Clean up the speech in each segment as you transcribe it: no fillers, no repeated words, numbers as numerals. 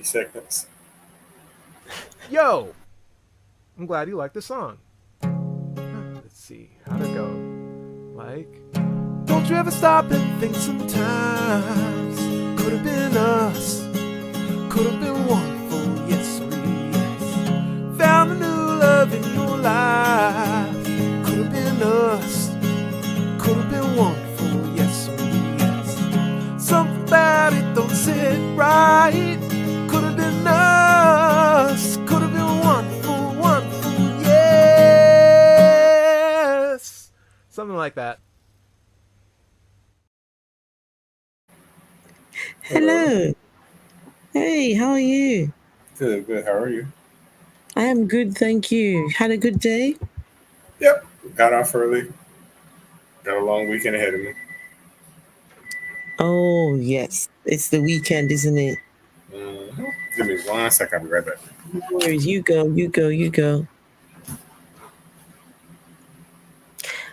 seconds. Yo, I'm glad you liked the song. Let's see, how'd it go? Like, don't you ever stop and think sometimes? Could have been us, could have been wonderful, yes, oh yes. Found a new love in your life. Could have been us, could have been wonderful, yes, oh yes. Something about it don't sit right. Could have been us, could have been wonderful, wonderful, yes. Something like that. Hello. Hello. Hey, how are you? Good, good. How are you? I am good, thank you. Had a good day? Yep. Got off early. Got a long weekend ahead of me. Oh, yes. It's the weekend, isn't it? hmm Give me 1 second. I'll be right back. No worries. You go, you go, you go.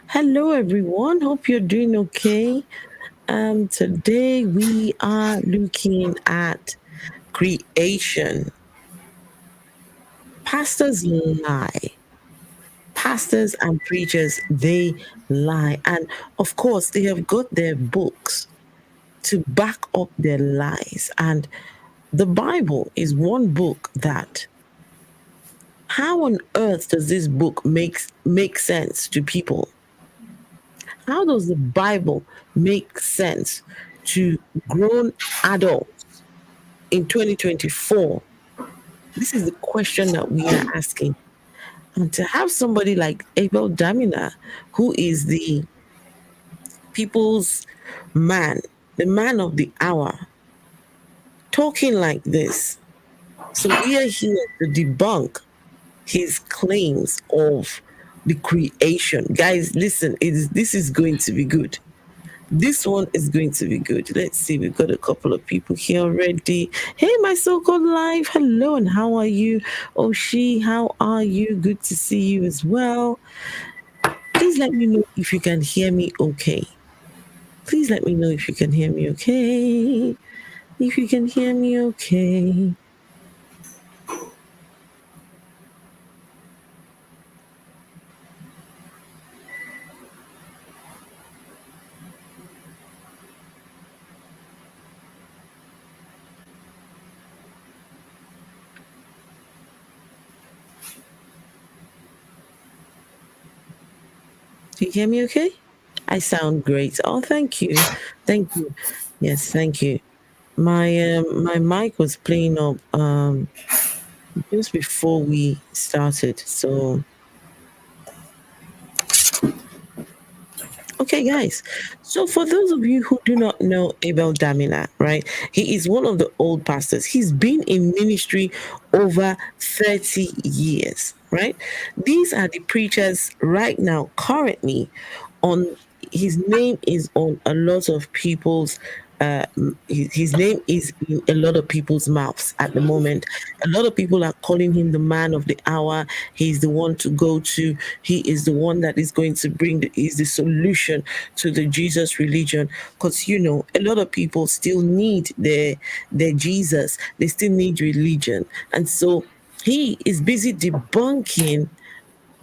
Hello, everyone. Hope you're doing okay. Today we are looking at creation. Pastors lie. Pastors and preachers, they lie. And of course, they have got their books to back up their lies. And the Bible is one book that, how on earth does this book make sense to people? How does the Bible make sense to grown adults in 2024? This is the question that we are asking. And to have somebody like Abel Damina, who is the people's man, the man of the hour, talking like this. So we are here to debunk his claims of the creation. Guys, listen, this is going to be good. This one is going to be good. Let's see, we've got a couple of people here already. Hey, my so-called live. Hello, and how are you? Oshi, how are you? Good to see you as well. Please let me know if you can hear me okay. Please let me know if you can hear me okay. If you can hear me okay. Do you hear me okay? I sound great. Oh, thank you. Thank you. Yes, thank you. My mic was playing up just before we started. So okay, guys. So for those of you who do not know Abel Damina, right? He is one of the old pastors. He's been in ministry over 30 years, right? These are the preachers right now, currently on his name is on a lot of people's his name is in a lot of people's mouths at the moment. A lot of people are calling him the man of the hour. He's the one to go to. He is the one that is going to is the solution to the Jesus religion. Because a lot of people still need their Jesus. They still need religion, and so he is busy debunking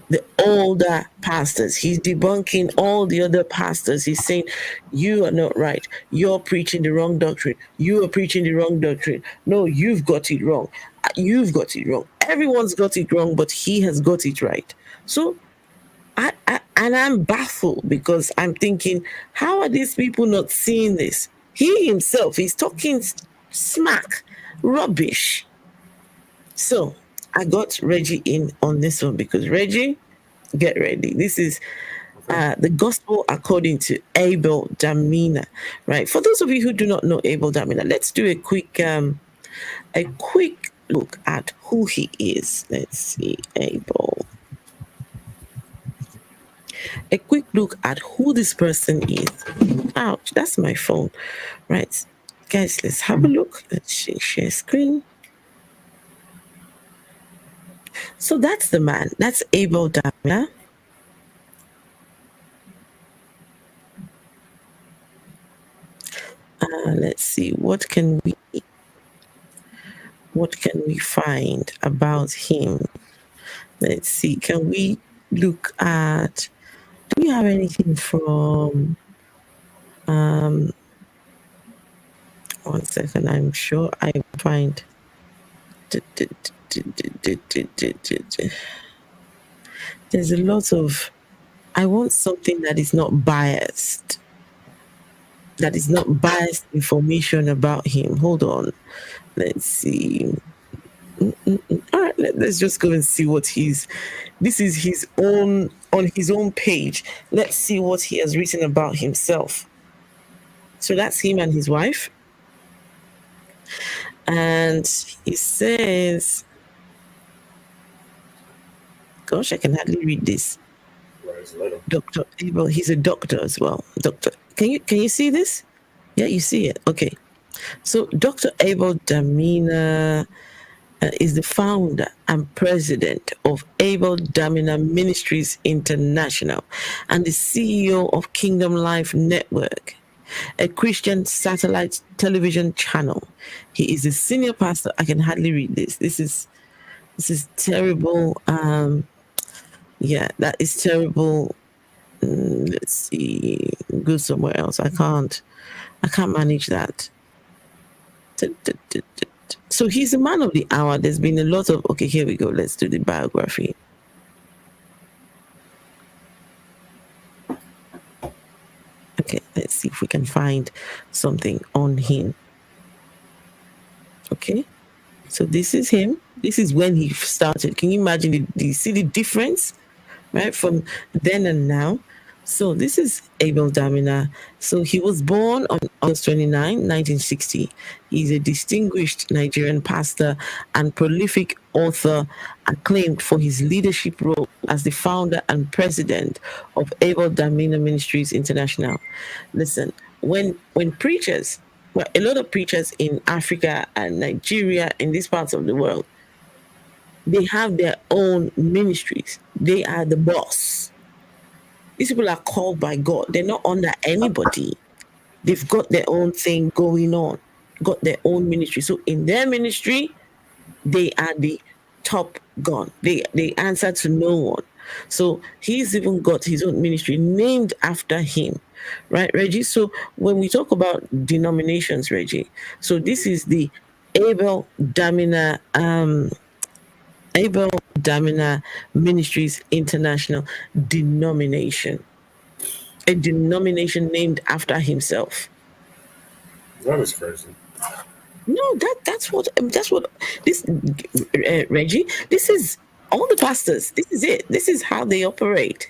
the older pastors. He's debunking all the other pastors. He's saying, you are not right. You're preaching the wrong doctrine. You are preaching the wrong doctrine. No, you've got it wrong. You've got it wrong. Everyone's got it wrong, but he has got it right. So I'm baffled because I'm thinking, how are these people not seeing this? He himself is talking smack, rubbish. So I got Reggie in on this one because Reggie, get ready. This is the gospel according to Abel Damina, right? For those of you who do not know Abel Damina, let's do a quick look at who he is. Let's see, Abel. A quick look at who this person is. Ouch, that's my phone. Right. Guys, let's have a look. Let's share screen. So that's the man. That's Abel Damina. Let's see, what can we What can we find about him? Let's see. Can we look at? Do we have anything from? Um, 1 second. I'm sure I find. There's a lot of. I want something that is not biased. That is not biased information about him. Hold on. Let's see. All right, let's just go and see what he's. This is his own on his own page. Let's see what he has written about himself. So that's him and his wife, and he says, "Gosh, I can hardly read this." Dr. Abel, he's a doctor as well. Doctor, can you see this? Yeah, you see it. Okay. So Dr. Abel Damina is the founder and president of Abel Damina Ministries International and the CEO of Kingdom Life Network, a Christian satellite television channel. He is a senior pastor. I can hardly read this. This is terrible. Yeah, that is terrible. Let's see. Go somewhere else. I can't manage that. So he's a man of the hour. There's been a lot of. Okay, here we go. Let's do the biography. Okay, let's see if we can find something on him. Okay, so this is him. This is when he started. Can you imagine? Do you see the difference, right, from then and now? So this is Abel Damina. So he was born on August 29, 1960. He's a distinguished Nigerian pastor and prolific author, acclaimed for his leadership role as the founder and president of Abel Damina Ministries International. Listen, when preachers, well, a lot of preachers in Africa and Nigeria, in these parts of the world, they have their own ministries. They are the boss. These people are called by God. They're not under anybody. They've got their own thing going on, got their own ministry. So in their ministry, they are the top gun. They answer to no one. So he's even got his own ministry named after him. Right, Reggie? So when we talk about denominations, Reggie, so this is the Abel Damina Abel Damina Ministries International denomination, a denomination named after himself. That is crazy. No, that's what this Reggie. This is all the pastors. This is it. This is how they operate.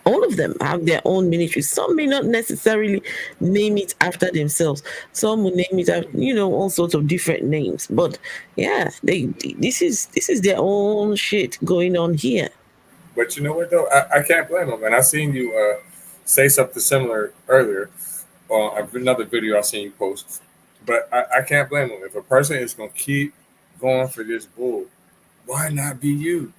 All of them have their own ministry. Some may not necessarily name it after themselves. Some will name it after, all sorts of different names. But yeah, this is their own shit going on here. But you know what though? I can't blame them. And I seen you say something similar earlier on another video I seen you post. But I can't blame them. If a person is going to keep going for this bull, why not be you?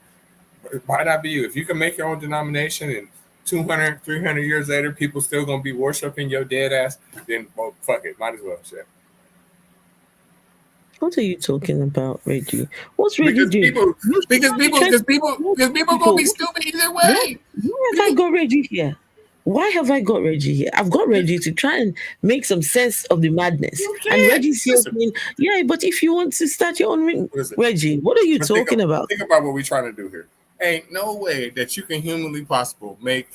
Why not be you? If you can make your own denomination and 200, 300 years later, people still going to be worshiping your dead ass, then, well, fuck it. Might as well, shit. What are you talking about, Reggie? What's Reggie doing? Because people gonna be stupid either way. Why have I got Reggie here? Why have I got Reggie here? I've got Reggie to try and make some sense of the madness. And Reggie's here saying, yeah, but if you want to start your own Reggie, what are you talking about? Think about what we're trying to do here. Ain't no way that you can humanly possible make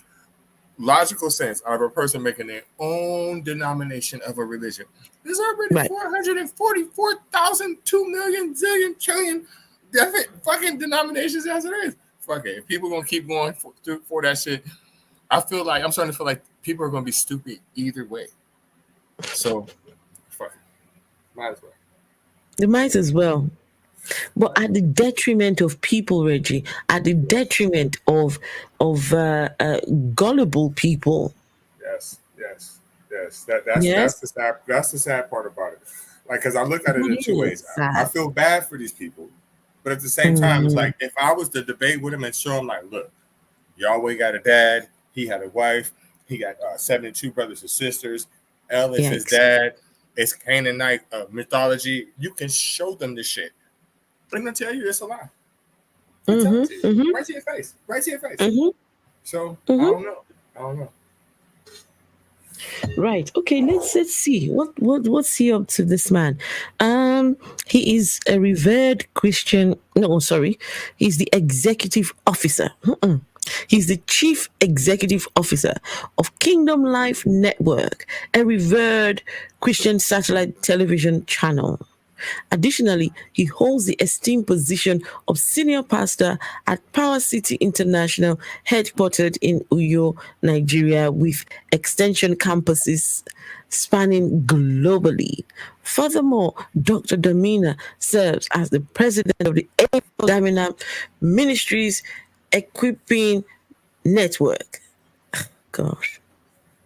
logical sense out of a person making their own denomination of a religion. There's already 444,000, 2 million, zillion, trillion different fucking denominations as it is. Fuck it. If people gonna keep going for that shit, I'm starting to feel like people are gonna be stupid either way. So, fuck it. Might as well. They might as well. But at the detriment of people, Reggie, at the detriment of gullible people. Yes. That's the sad part about it. Like, because I look at it in two ways. I feel bad for these people, but at the same time, it's like if I was to debate with him and show him, like, look, Yahweh got a dad, he had a wife, he got 72 brothers and sisters. El is his dad. It's Canaanite mythology. You can show them this shit. I'm gonna tell you it's a lie. I tell it to you. Right to your face. Right to your face. So I don't know. I don't know. Right. Okay. Let's see what's he up to. This man. He is a revered Christian. No, sorry. He's the executive officer. He's the chief executive officer of Kingdom Life Network, a revered Christian satellite television channel. Additionally, he holds the esteemed position of senior pastor at Power City International, headquartered in Uyo, Nigeria, with extension campuses spanning globally. Furthermore, Dr. Damina serves as the president of the Abel Damina Ministries Equipping Network. Gosh,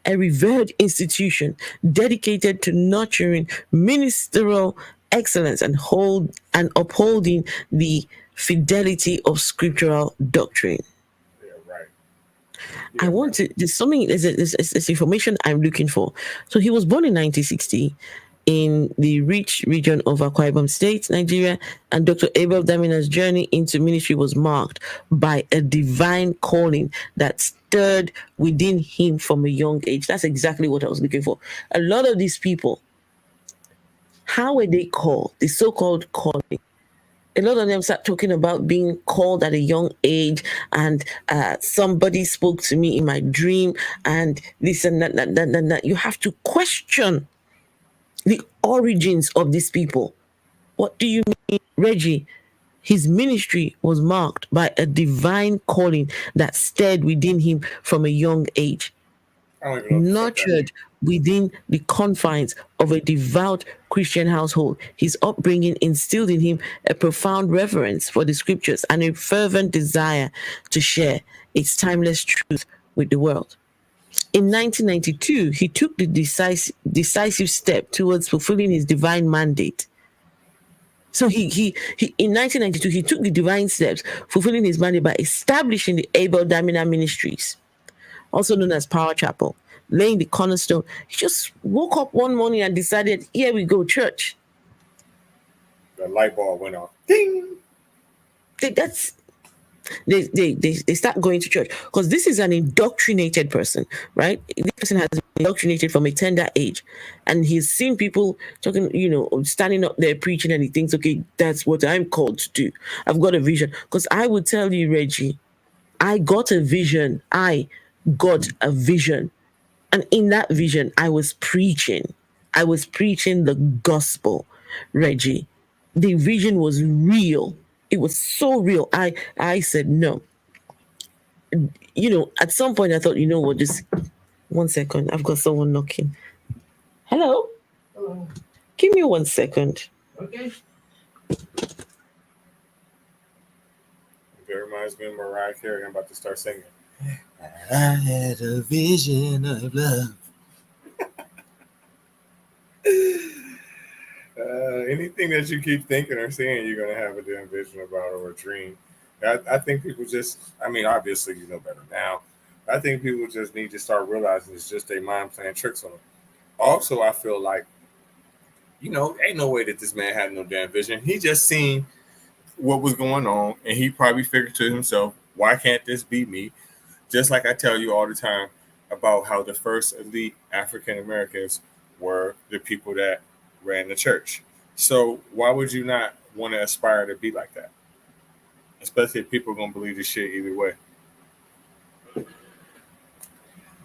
a revered institution dedicated to nurturing ministerial excellence and upholding the fidelity of scriptural doctrine. Yeah, right. I want to. There's information I'm looking for. So he was born in 1960 in the rich region of Akwa Ibom State, Nigeria, and Dr. Abel Damina's journey into ministry was marked by a divine calling that stirred within him from a young age. That's exactly what I was looking for. A lot of these people, how were they called? The so-called calling. A lot of them start talking about being called at a young age, and somebody spoke to me in my dream, and this and that. You have to question the origins of these people. What do you mean, Reggie? His ministry was marked by a divine calling that stirred within him from a young age. Nurtured within the confines of a devout Christian household, his upbringing instilled in him a profound reverence for the scriptures and a fervent desire to share its timeless truth with the world. In 1992, he took the decisive step towards fulfilling his divine mandate. So he in 1992, he took the divine steps, fulfilling his mandate by establishing the Abel Damina Ministries, also known as Power Chapel, laying the cornerstone. He just woke up one morning and decided, here we go, church. The light bulb went off. Ding! They start going to church because this is an indoctrinated person, right? This person has been indoctrinated from a tender age, and he's seen people talking, standing up there preaching, and he thinks, okay, that's what I'm called to do. I've got a vision. Because I would tell you, Reggie, I got a vision. And in that vision, I was preaching. The gospel, Reggie. The vision was real. It was so real. I said no. At some point I thought, what, just 1 second. I've got someone knocking. Hello? Hello. Give me 1 second. Okay. It reminds me of Mariah Carey. I'm about to start singing. I had a vision of love. Anything that you keep thinking or saying, you're going to have a damn vision about or a dream. I think people obviously you know better now. I think people just need to start realizing it's just their mind playing tricks on them. Also, I feel like, ain't no way that this man had no damn vision. He just seen what was going on, and he probably figured to himself, why can't this be me? Just like I tell you all the time about how the first elite African Americans were the people that ran the church. So why would you not want to aspire to be like that? Especially if people are going to believe this shit either way.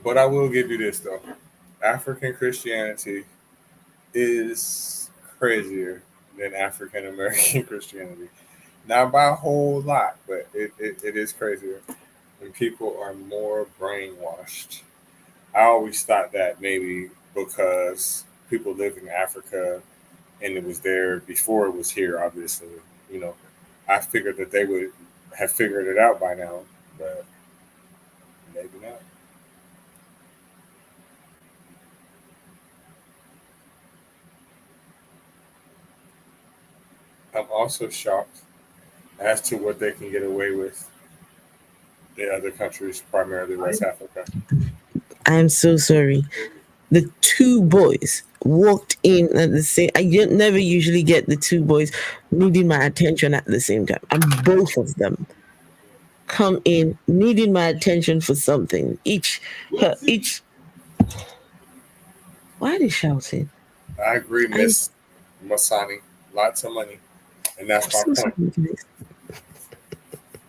But I will give you this, though. African Christianity is crazier than African American Christianity. Not by a whole lot, but it is crazier. And people are more brainwashed. I always thought that maybe because people lived in Africa and it was there before it was here, obviously. I figured that they would have figured it out by now, but maybe not. I'm also shocked as to what they can get away with in other countries, primarily West Africa. I'm so sorry. the two boys walked in at the same. Never usually get the two boys needing my attention at the same time, and both of them come in needing my attention for something. Each. Why are they shouting? I agree, Miss Masani. Lots of money, and that's my point.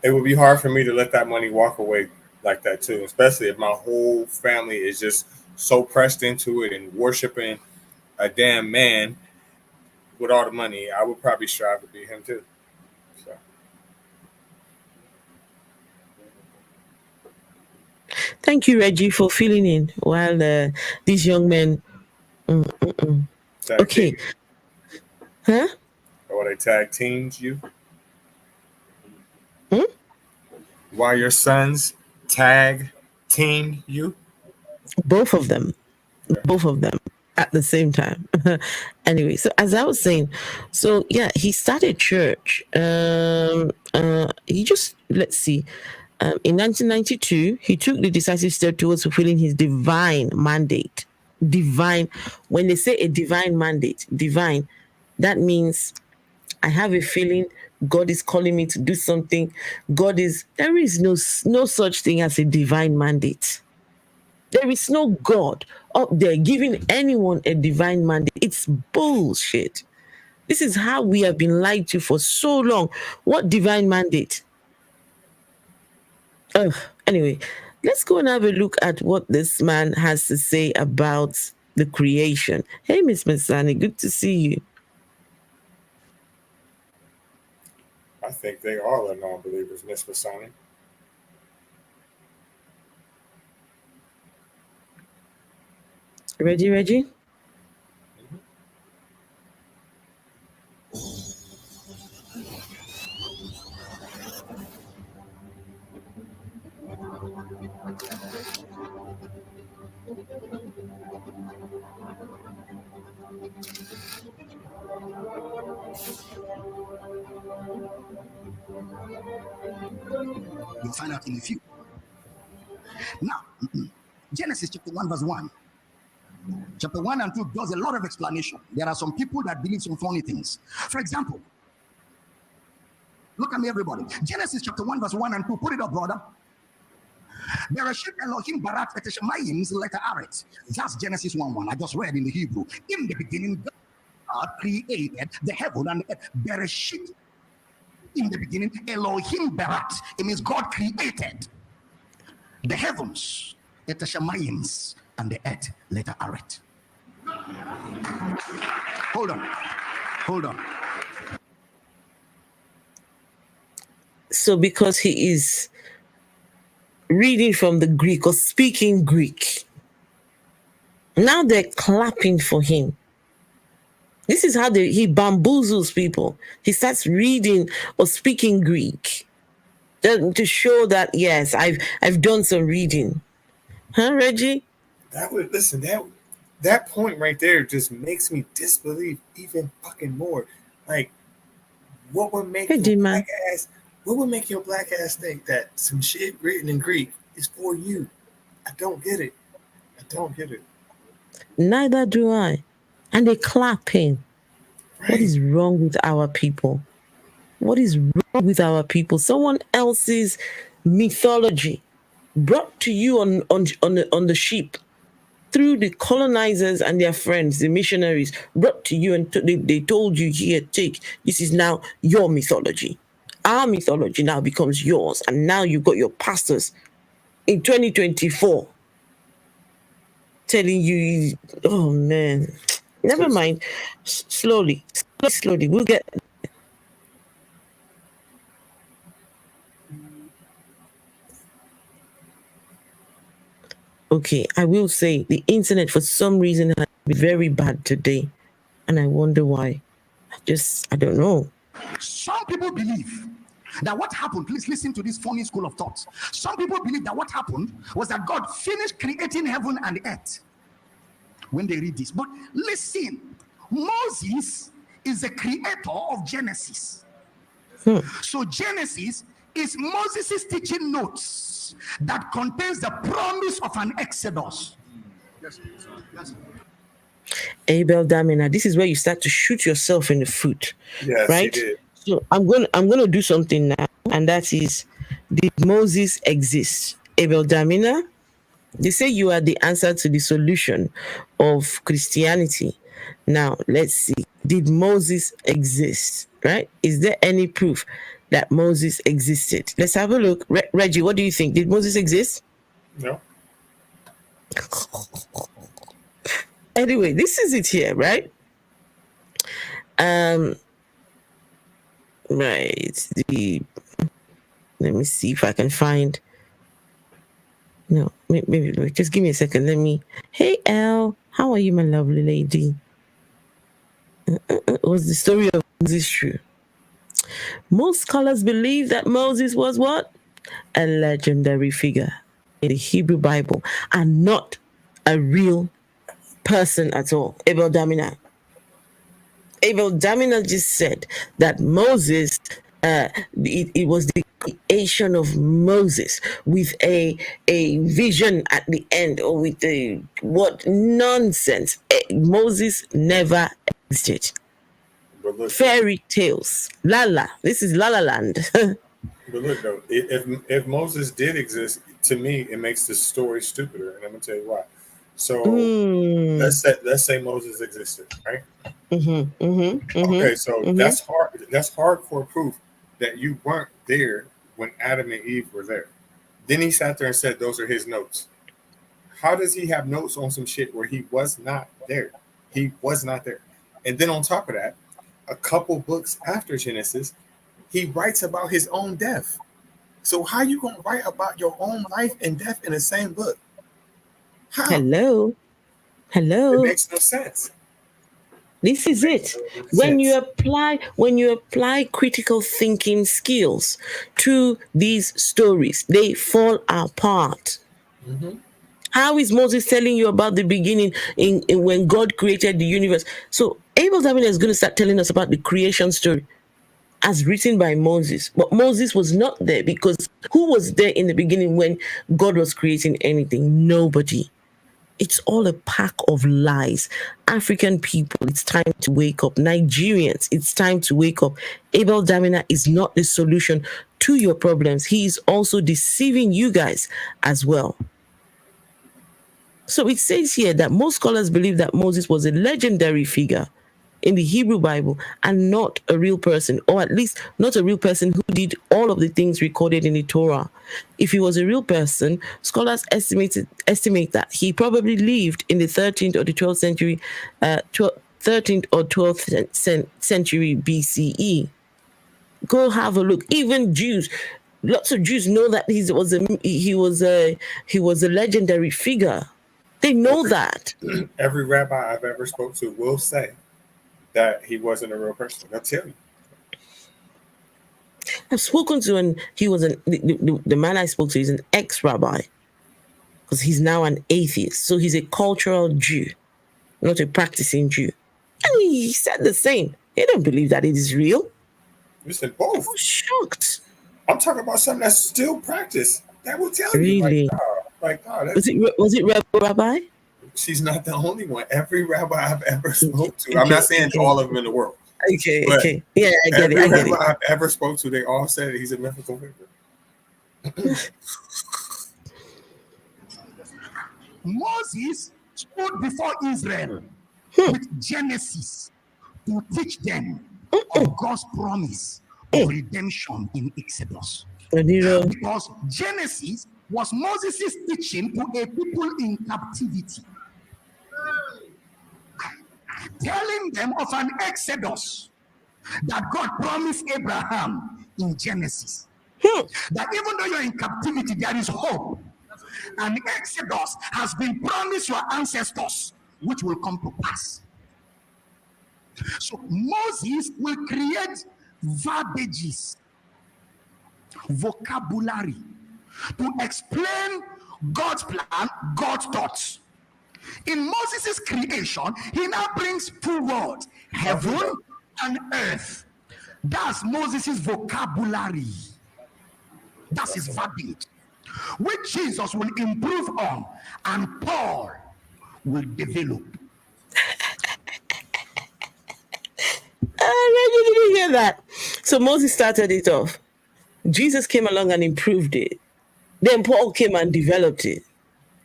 It would be hard for me to let that money walk away like that too, especially if my whole family is just so pressed into it and worshiping a damn man with all the money. I would probably strive to be him too. So. Thank you, Reggie, for filling in while these young men. Okay. Huh? Or they tag teams you? While your sons tag team you? Both of them. Both of them at the same time. Anyway, so as I was saying, so yeah, he started church. He just, let's see. In 1992, he took the decisive step towards fulfilling his divine mandate. Divine, when they say a divine mandate, divine, that means I have a feeling God is calling me to do something. There is no such thing as a divine mandate. There is no God up there giving anyone a divine mandate. It's bullshit. This is how we have been lied to for so long. What divine mandate? Anyway, let's go and have a look at what this man has to say about the creation. Hey, Miss Masani, good to see you. I think they all are non-believers, Miss Masani. Reggie? You'll find out in a few. Now, Genesis chapter 1 verse 1. Chapter 1 and 2 does a lot of explanation. There are some people that believe some funny things. For example, look at me, everybody. Genesis chapter 1 verse 1 and 2. Put it up, brother. Bereshit Elohim barat et Shemayim letter aret. That's Genesis 1:1. I just read in the Hebrew. In the beginning, God created the heaven and the earth. Bereshit. In the beginning, Elohim barat. It means God created the heavens, et Shemayim, and the earth. Letter aret. Hold on. So because he is reading from the Greek or speaking Greek, now they're clapping for him. This is how he bamboozles people. He starts reading or speaking Greek to show that, yes, I've done some reading. Huh, Reggie? That point right there just makes me disbelieve even fucking more. Like, what would make your black ass think that some shit written in Greek is for you? I don't get it. Neither do I. And they're clapping. Right. What is wrong with our people? Someone else's mythology brought to you on the ship through the colonizers and their friends, the missionaries, brought to you and they told you, here, take. This is now your mythology. Our mythology now becomes yours. And now you've got your pastors in 2024 telling you, oh man, never mind. Slowly. We'll get. Okay, I will say the internet for some reason has been very bad today. And I wonder why. I don't know. Some people believe that what happened, please listen to this funny school of thoughts. Some people believe that what happened was that God finished creating heaven and earth when they read this. But listen, Moses is the creator of Genesis. So Genesis is Moses' teaching notes that contains the promise of an exodus. Abel Damina, this is where you start to shoot yourself in the foot. Yes, right? he did. So I'm gonna do something now, and that is, did Moses exist? Abel Damina, they say you are the answer to the solution of Christianity. Now let's see. Did Moses exist? Right? Is there any proof that Moses existed? Let's have a look. Reggie, what do you think? Did Moses exist? No. Anyway, this is it here, right? Right. Let me see if I can find. No, maybe just give me a second. Hey, Al, how are you, my lovely lady? Was the story of Moses true? Most scholars believe that Moses was what? A legendary figure in the Hebrew Bible and not a real person at all. Abel Damina just said that Moses, it was the creation of Moses with a vision at the end, or with a what nonsense. Moses never existed. Fairy tales. Lala. This is La La Land. But look though, if Moses did exist, to me it makes the story stupider, and I'm gonna tell you why. So let's say Moses existed, right? Okay, so that's hard. That's hardcore proof that you weren't there when Adam and Eve were there. Then he sat there and said those are his notes. How does he have notes on some shit where he was not there? He was not there. And then on top of that, a couple books after Genesis, he writes about his own death. So how you gonna write about your own life and death in the same book? How? Hello. It makes no sense. This is it. When you apply critical thinking skills to these stories, they fall apart. How is Moses telling you about the beginning in when God created the universe? So Abel Damina is going to start telling us about the creation story as written by Moses. But Moses was not there, because who was there in the beginning when God was creating anything? Nobody. It's all a pack of lies. African people, it's time to wake up. Nigerians, it's time to wake up. Abel Damina is not the solution to your problems. He is also deceiving you guys as well. So it says here that most scholars believe that Moses was a legendary figure in the Hebrew Bible and not a real person, or at least not a real person who did all of the things recorded in the Torah. If he was a real person, scholars estimate that he probably lived in the 13th or the 12th century, 13th or 12th century BCE. Go have a look. Even Jews, lots of Jews know that he was a legendary figure. They know that. Every rabbi I've ever spoke to will say that he wasn't a real person. I'll tell you. I've spoken to, and he was the man I spoke to is an ex-rabbi, because he's now an atheist. So he's a cultural Jew, not a practicing Jew. And he said the same. He don't believe that it is real. Listen, both. I'm shocked. I'm talking about something that's still practiced. That will tell really? You. Like, was it Rabbi? She's not the only one. Every rabbi I've ever spoke to. I'm not saying all of them in the world. Okay. Yeah, I get it. Every rabbi I've ever spoke to, they all said he's a mythical figure. Moses stood before Israel with Genesis to teach them of God's promise of redemption in Exodus. Because Genesis was Moses' teaching to a people in captivity, telling them of an Exodus that God promised Abraham in Genesis. That even though you're in captivity, there is hope. An Exodus has been promised your ancestors, which will come to pass. So Moses will create verbiages, vocabulary, to explain God's plan, God's thoughts. In Moses' creation, he now brings two words, heaven and earth. That's Moses' vocabulary. That's his verbiage, which Jesus will improve on, and Paul will develop. Reggie, did you hear that? So Moses started it off. Jesus came along and improved it. Then Paul came and developed it.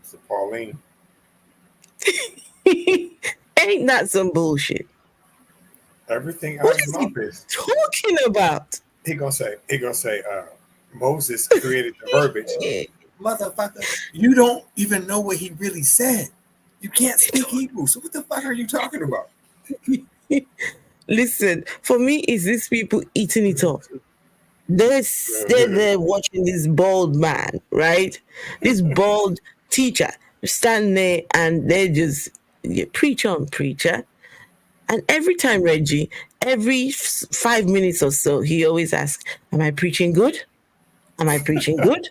So Pauline. Ain't that some bullshit? Everything What out is of he mouth is. talking about? He gonna say, Moses created the verbiage. Yeah. Motherfucker, you don't even know what he really said. You can't speak Hebrew. So what the fuck are you talking about? Listen, for me, it's these people eating it up. They're there watching this bald man, right? This bald teacher stand there and they're just preach on, preacher. And every time, Reggie, every 5 minutes or so, he always asks, am I preaching good? Am I preaching good?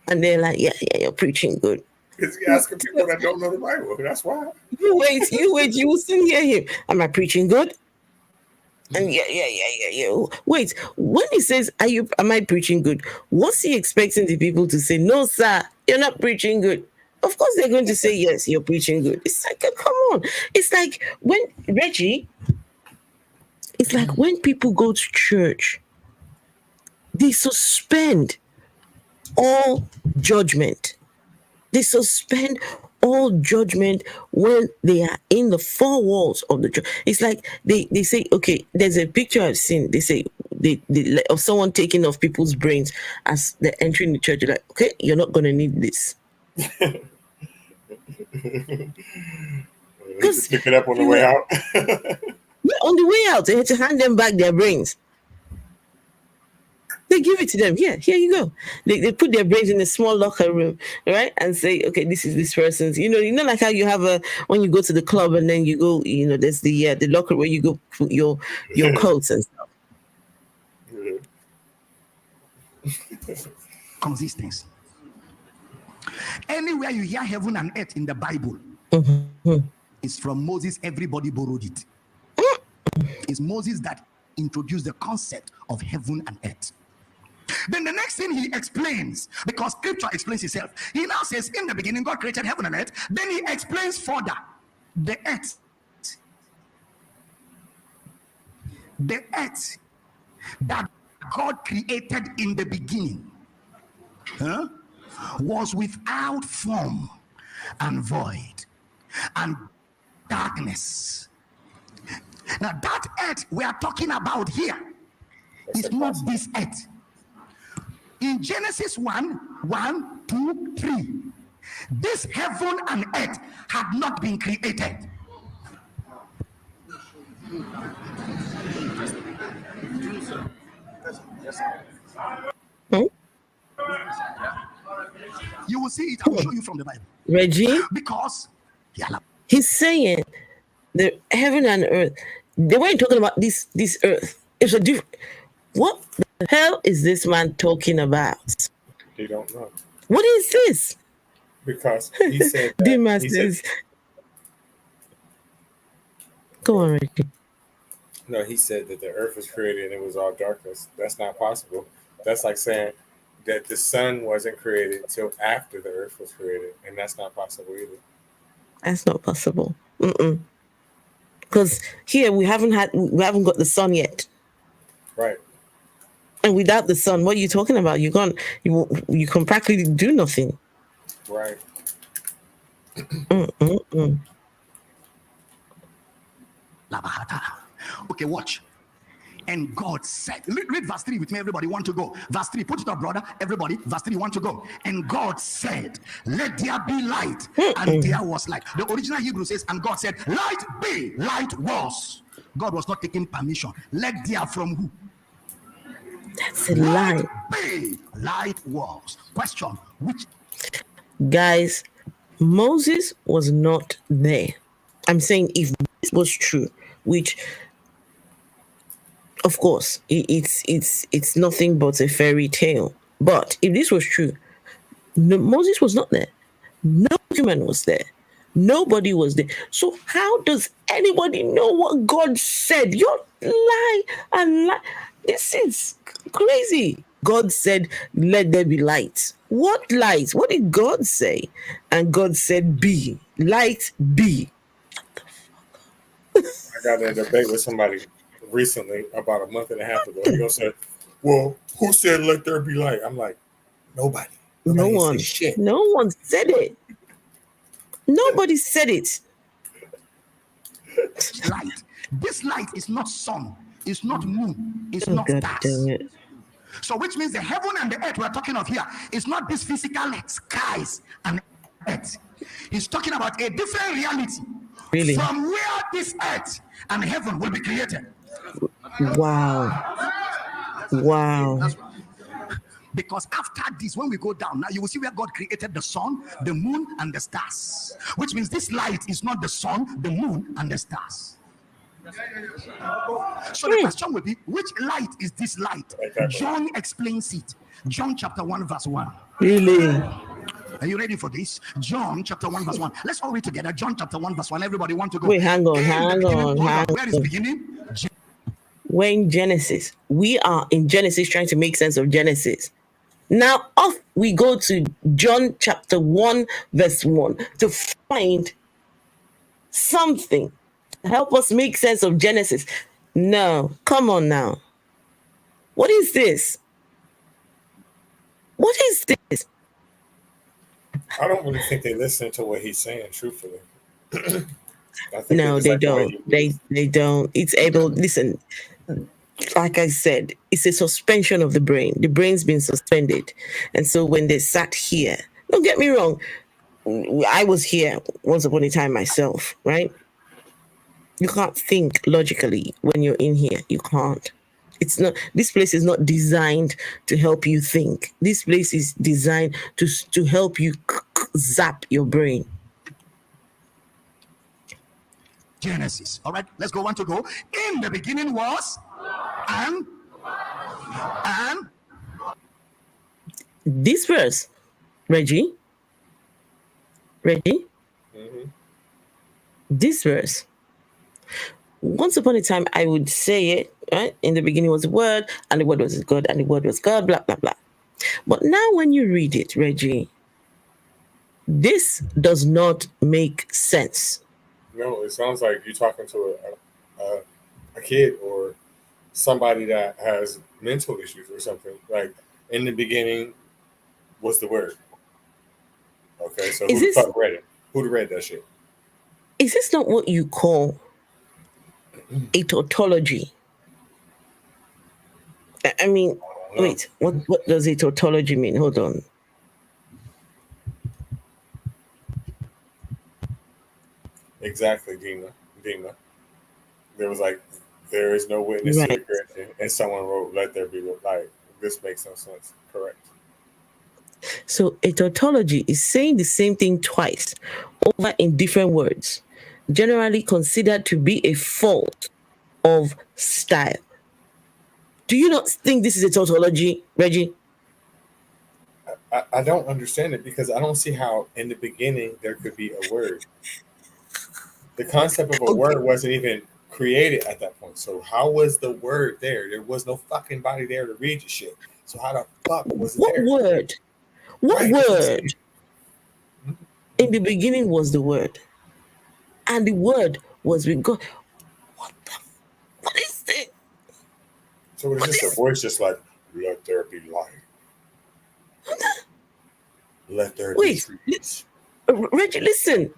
And they're like, yeah, you're preaching good. Because he's asking people that don't know the Bible. That's why. You wait, you will still hear him. Am I preaching good? And yeah. Wait, when he says, am I preaching good? What's he expecting the people to say? No, sir, you're not preaching good. Of course they're going to say, yes, you're preaching good. It's like, come on. It's like when, Reggie, it's like when people go to church, they suspend all judgment. They suspend all judgment when they are in the four walls of the church. It's like they say, okay, there's a picture I've seen. They say of someone taking off people's brains as they're entering the church. They're like, okay, you're not going to need this. Just pick it up on the way out. On the way out, they had to hand them back their brains. They give it to them. Yeah, here you go. They put their brains in a small locker room, right? And say, okay, this is this person's. You know, like how you have when you go to the club and then you go, there's the locker where you go put your coats and stuff. Consistency. Anywhere you hear heaven and earth in the Bible, it's from Moses. Everybody borrowed it. It's Moses that introduced the concept of heaven and earth. Then the next thing he explains, because scripture explains itself, he now says, in the beginning, God created heaven and earth. Then he explains further the earth. The earth that God created in the beginning was without form and void and darkness. Now that earth we are talking about here is not this earth. In Genesis 1, 2, 3, this heaven and earth had not been created. You will see it. I will show you from the Bible. Reggie? Because he's saying the heaven and earth, they weren't talking about this earth. It's a different. What the hell is this man talking about? They don't know. What is this? Because he said that. Damina says, go on, Reggie. No, he said that the earth was created and it was all darkness. That's not possible. That's like saying that the sun wasn't created until after the earth was created, and that's not possible either. That's not possible. Because here we haven't got the sun yet. Right. And without the sun, what are you talking about? You can practically do nothing. Right. Okay, watch. And God said, read verse 3 with me, everybody. Want to go? Verse 3, put it up, brother. Everybody, verse 3, want to go? And God said, let there be light. And there was light. The original Hebrew says, and God said, light be. Light was. God was not taking permission. Let there from who? That's a lie. Light be. Light was. Question, which? Guys, Moses was not there. I'm saying if this was true, which of course it's nothing but a fairy tale. But if this was true, Moses was not there. No human was there. Nobody was there. So how does anybody know what God said? You're lie and lie. This is crazy. God said, let there be light. What light? What did God say? And God said, be. light be. I got in a debate with somebody recently, about a month and a half ago. He gonna say, "Well, who said let there be light?" I'm like, nobody. No Nobody one. said shit. No one said it. Nobody said it. Light. This light is not sun, it's not moon, it's Oh, not God stars. damn it. So, which means the heaven and the earth we're talking of here is not this physical skies and earth. He's talking about a different reality Really? from where this earth and heaven will be created. Wow. Wow. Because after this, when we go down, now you will see where God created the sun, the moon, and the stars. Which means this light is not the sun, the moon, and the stars. So the question will be, which light is this light? Exactly. John explains it. John chapter 1, verse 1. Really? Are you ready for this? John chapter 1, verse 1. Let's all read together. John chapter 1, verse 1. Everybody want to go? Wait, hang on, In the hang beginning, on, hold hang Where is on. beginning? We're in Genesis. We are in Genesis trying to make sense of Genesis. Now off we go to John chapter 1, verse 1 to find something to help us make sense of Genesis. No, come on now. What is this? What is this? I don't really think they listen to what he's saying, truthfully. I think No, just they like the way don't. you move. They don't. It's able. Listen, like I said, it's a suspension of the brain. The brain's been suspended, and so when they sat here, don't get me wrong, I was here once upon a time myself, right? You can't think logically when you're in here. You can't. It's not. This place is not designed to help you think. This place is designed to help you zap your brain. Genesis. All right, let's go. Want to go? In the beginning was and This verse, Reggie. Mm-hmm. This verse. Once upon a time, I would say it, right? In the beginning was the Word, and the Word was God, and the Word was God, blah, blah, blah. But now when you read it, Reggie, this does not make sense. No, it sounds like you're talking to a kid or somebody that has mental issues or something. Like, in the beginning was the Word. Okay, so who the fuck read it? Who read that shit? Is this not what you call a tautology? I mean, wait, what does a tautology mean? Hold on. Exactly, Dina. There was like, there is no witness to the creation, and someone wrote, "Let there be light." This makes no sense. Correct. So a tautology is saying the same thing twice over in different words, generally considered to be a fault of style. Do you not think this is a tautology, Reggie? I don't understand it, because I don't see how in the beginning there could be a word. The concept of a word wasn't even created at that point. So how was the word there? There was no fucking body there to read the shit. So how the fuck was it there? What word? What word? In the beginning was the Word, and the Word was with God. What is this? So it's just a voice, just like, "Let there be light. Let there be trees." Reggie, listen.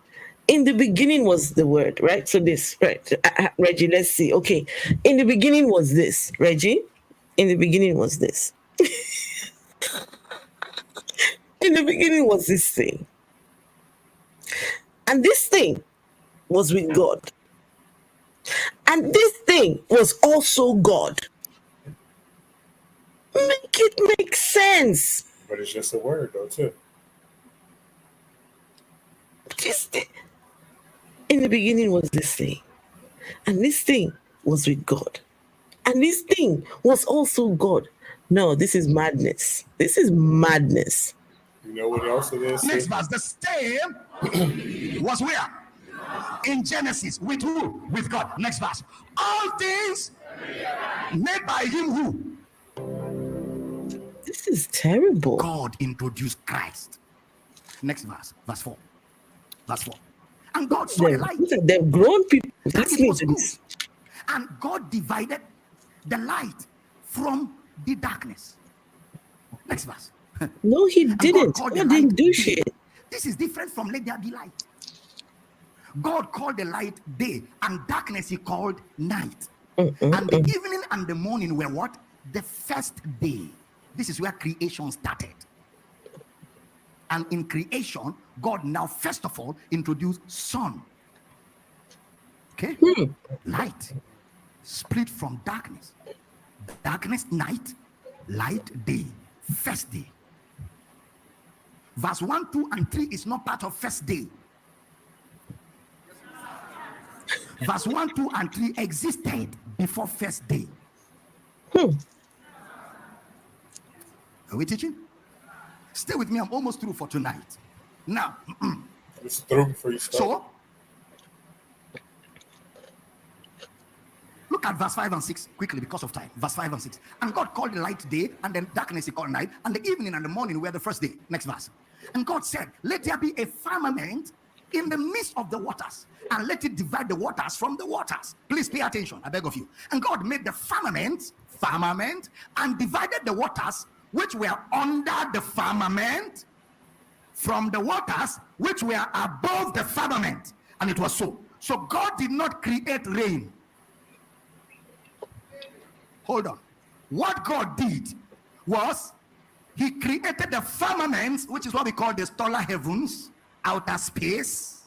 In the beginning was the Word, right? So this, right? Reggie, let's see. Okay. In the beginning was this, Reggie. In the beginning was this. In the beginning was this thing. And this thing was with God. And this thing was also God. Make it make sense. But it's just a word, though, too. In the beginning was this thing. And this thing was with God. And this thing was also God. No, this is madness. This is madness. You know what else it is? Next verse. The same was where? In Genesis. With who? With God. Next verse. All things made by him who? This is terrible. God introduced Christ. Next verse. Verse 4. Verse 4. And God saw the Them, light. look at them grown people That it listening was to good. this. And God divided the light from the darkness. Next verse. No, he And God didn't. called the God light didn't do day. shit. This is different from let there be light. God called the light day, and darkness he called night. And the evening and the morning were what? The first day. This is where creation started. And in creation, God now first of all introduced sun. Okay? Light split from darkness. Darkness, night, light, day. First day. Verse 1, 2, and 3 is not part of first day. Verse 1, 2, and 3 existed before first day. Are we teaching? Stay with me. I'm almost through for tonight. Now, It's through before you start. so look at verse 5 and 6 quickly because of time. Verse 5 and 6. And God called the light day, and then darkness he called night, and the evening and the morning were the first day. Next verse. And God said, let there be a firmament in the midst of the waters, and let it divide the waters from the waters. Please pay attention, I beg of you. And God made the firmament, and divided the waters which were under the firmament from the waters which were above the firmament. And it was so. So God did not create rain. Hold on. What God did was he created the firmament, which is what we call the stellar heavens, outer space.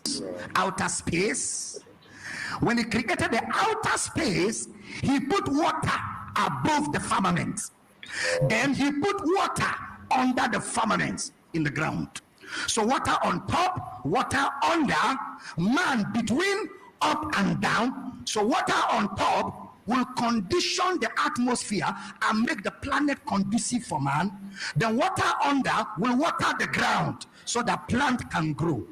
When he created the outer space, he put water above the firmament. Then he put water under the firmament in the ground. So water on top, water under, man between, up and down. So water on top will condition the atmosphere and make the planet conducive for man. Then water under will water the ground so that plant can grow.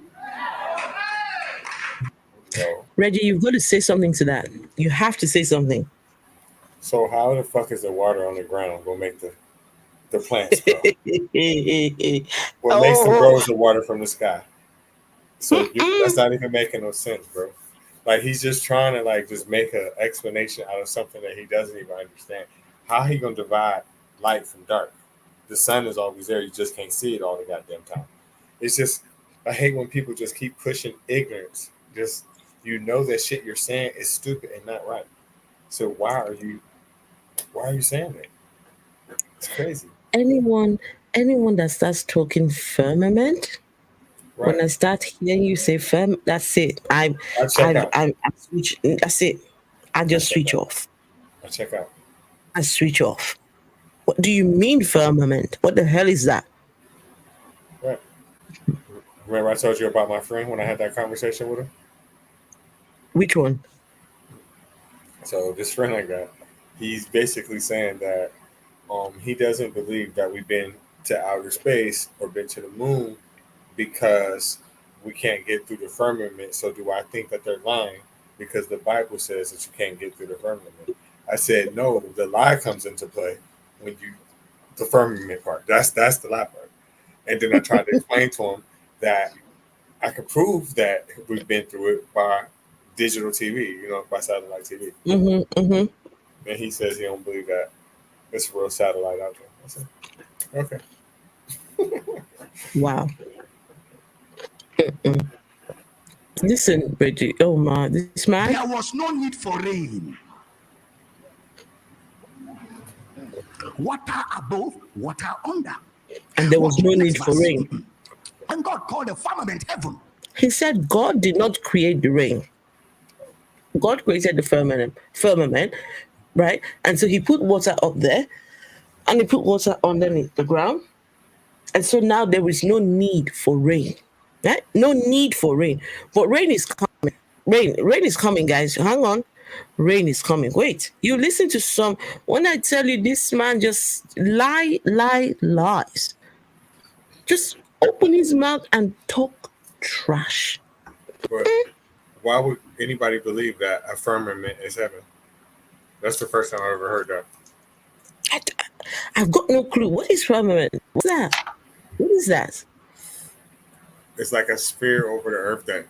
Reggie, you've got to say something to that. You have to say something. So how the fuck is the water on the ground gonna make the plants grow? What makes them grow is the water from the sky. So that's not even making no sense, bro. Like he's just trying to like just make an explanation out of something that he doesn't even understand. How he gonna divide light from dark? The sun is always there. You just can't see it all the goddamn time. It's just I hate when people just keep pushing ignorance. Just that shit you're saying is stupid and not right. So why are you saying that? It's crazy. Anyone that starts talking firmament, Right. when I start hearing you say firm, that's it. I switch. That's it. I just switch off. I check out. I switch off. What do you mean firmament? What the hell is that? Right. Remember I told you about my friend when I had that conversation with him? Which one? So this friend I got, he's basically saying that he doesn't believe that we've been to outer space or been to the moon because we can't get through the firmament. So do I think that they're lying because the Bible says that you can't get through the firmament? I said, no, the lie comes into play when the firmament part. That's the lie part. And then I tried to explain to him that I could prove that we've been through it by digital TV, by satellite TV. And he says he don't believe that it's real satellite out there. I said, okay. Wow. Listen, Reggie. Oh my, this man. There was no need for rain. Water above, water under. And there was no need for rain. And God called the firmament heaven. He said God did not create the rain. God created the firmament, right? And so he put water up there and he put water underneath the ground. And so now there is no need for rain, right? No need for rain. But rain is coming. Rain is coming, guys. Hang on. Rain is coming. Wait, you listen to when I tell you this man just lies. Just open his mouth and talk trash. But why would anybody believe that a firmament is heaven? That's the first time I ever heard that. I've got no clue. What is firmament? What's that? What is that? It's like a sphere over the earth that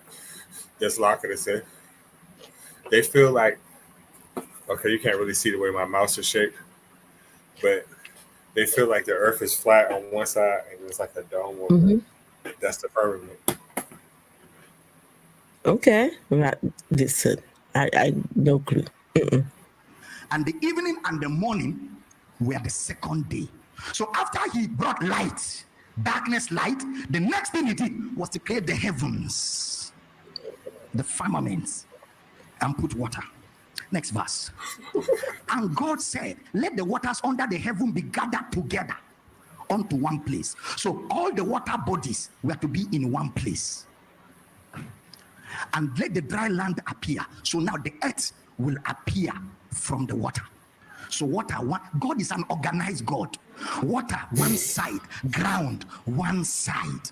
That's Locker to say. They feel like, okay, you can't really see the way my mouse is shaped, but they feel like the Earth is flat on one side and there's like a dome over it. That's the firmament. Okay. Right. Listen, I no clue. And the evening and the morning were the second day. So after he brought light, darkness, light, the next thing he did was to create the heavens, the firmaments, and put water. Next verse. And God said, let the waters under the heaven be gathered together onto one place. So all the water bodies were to be in one place. And let the dry land appear. So now the earth will appear from the water. So water, God is an organized God. Water one side, ground one side.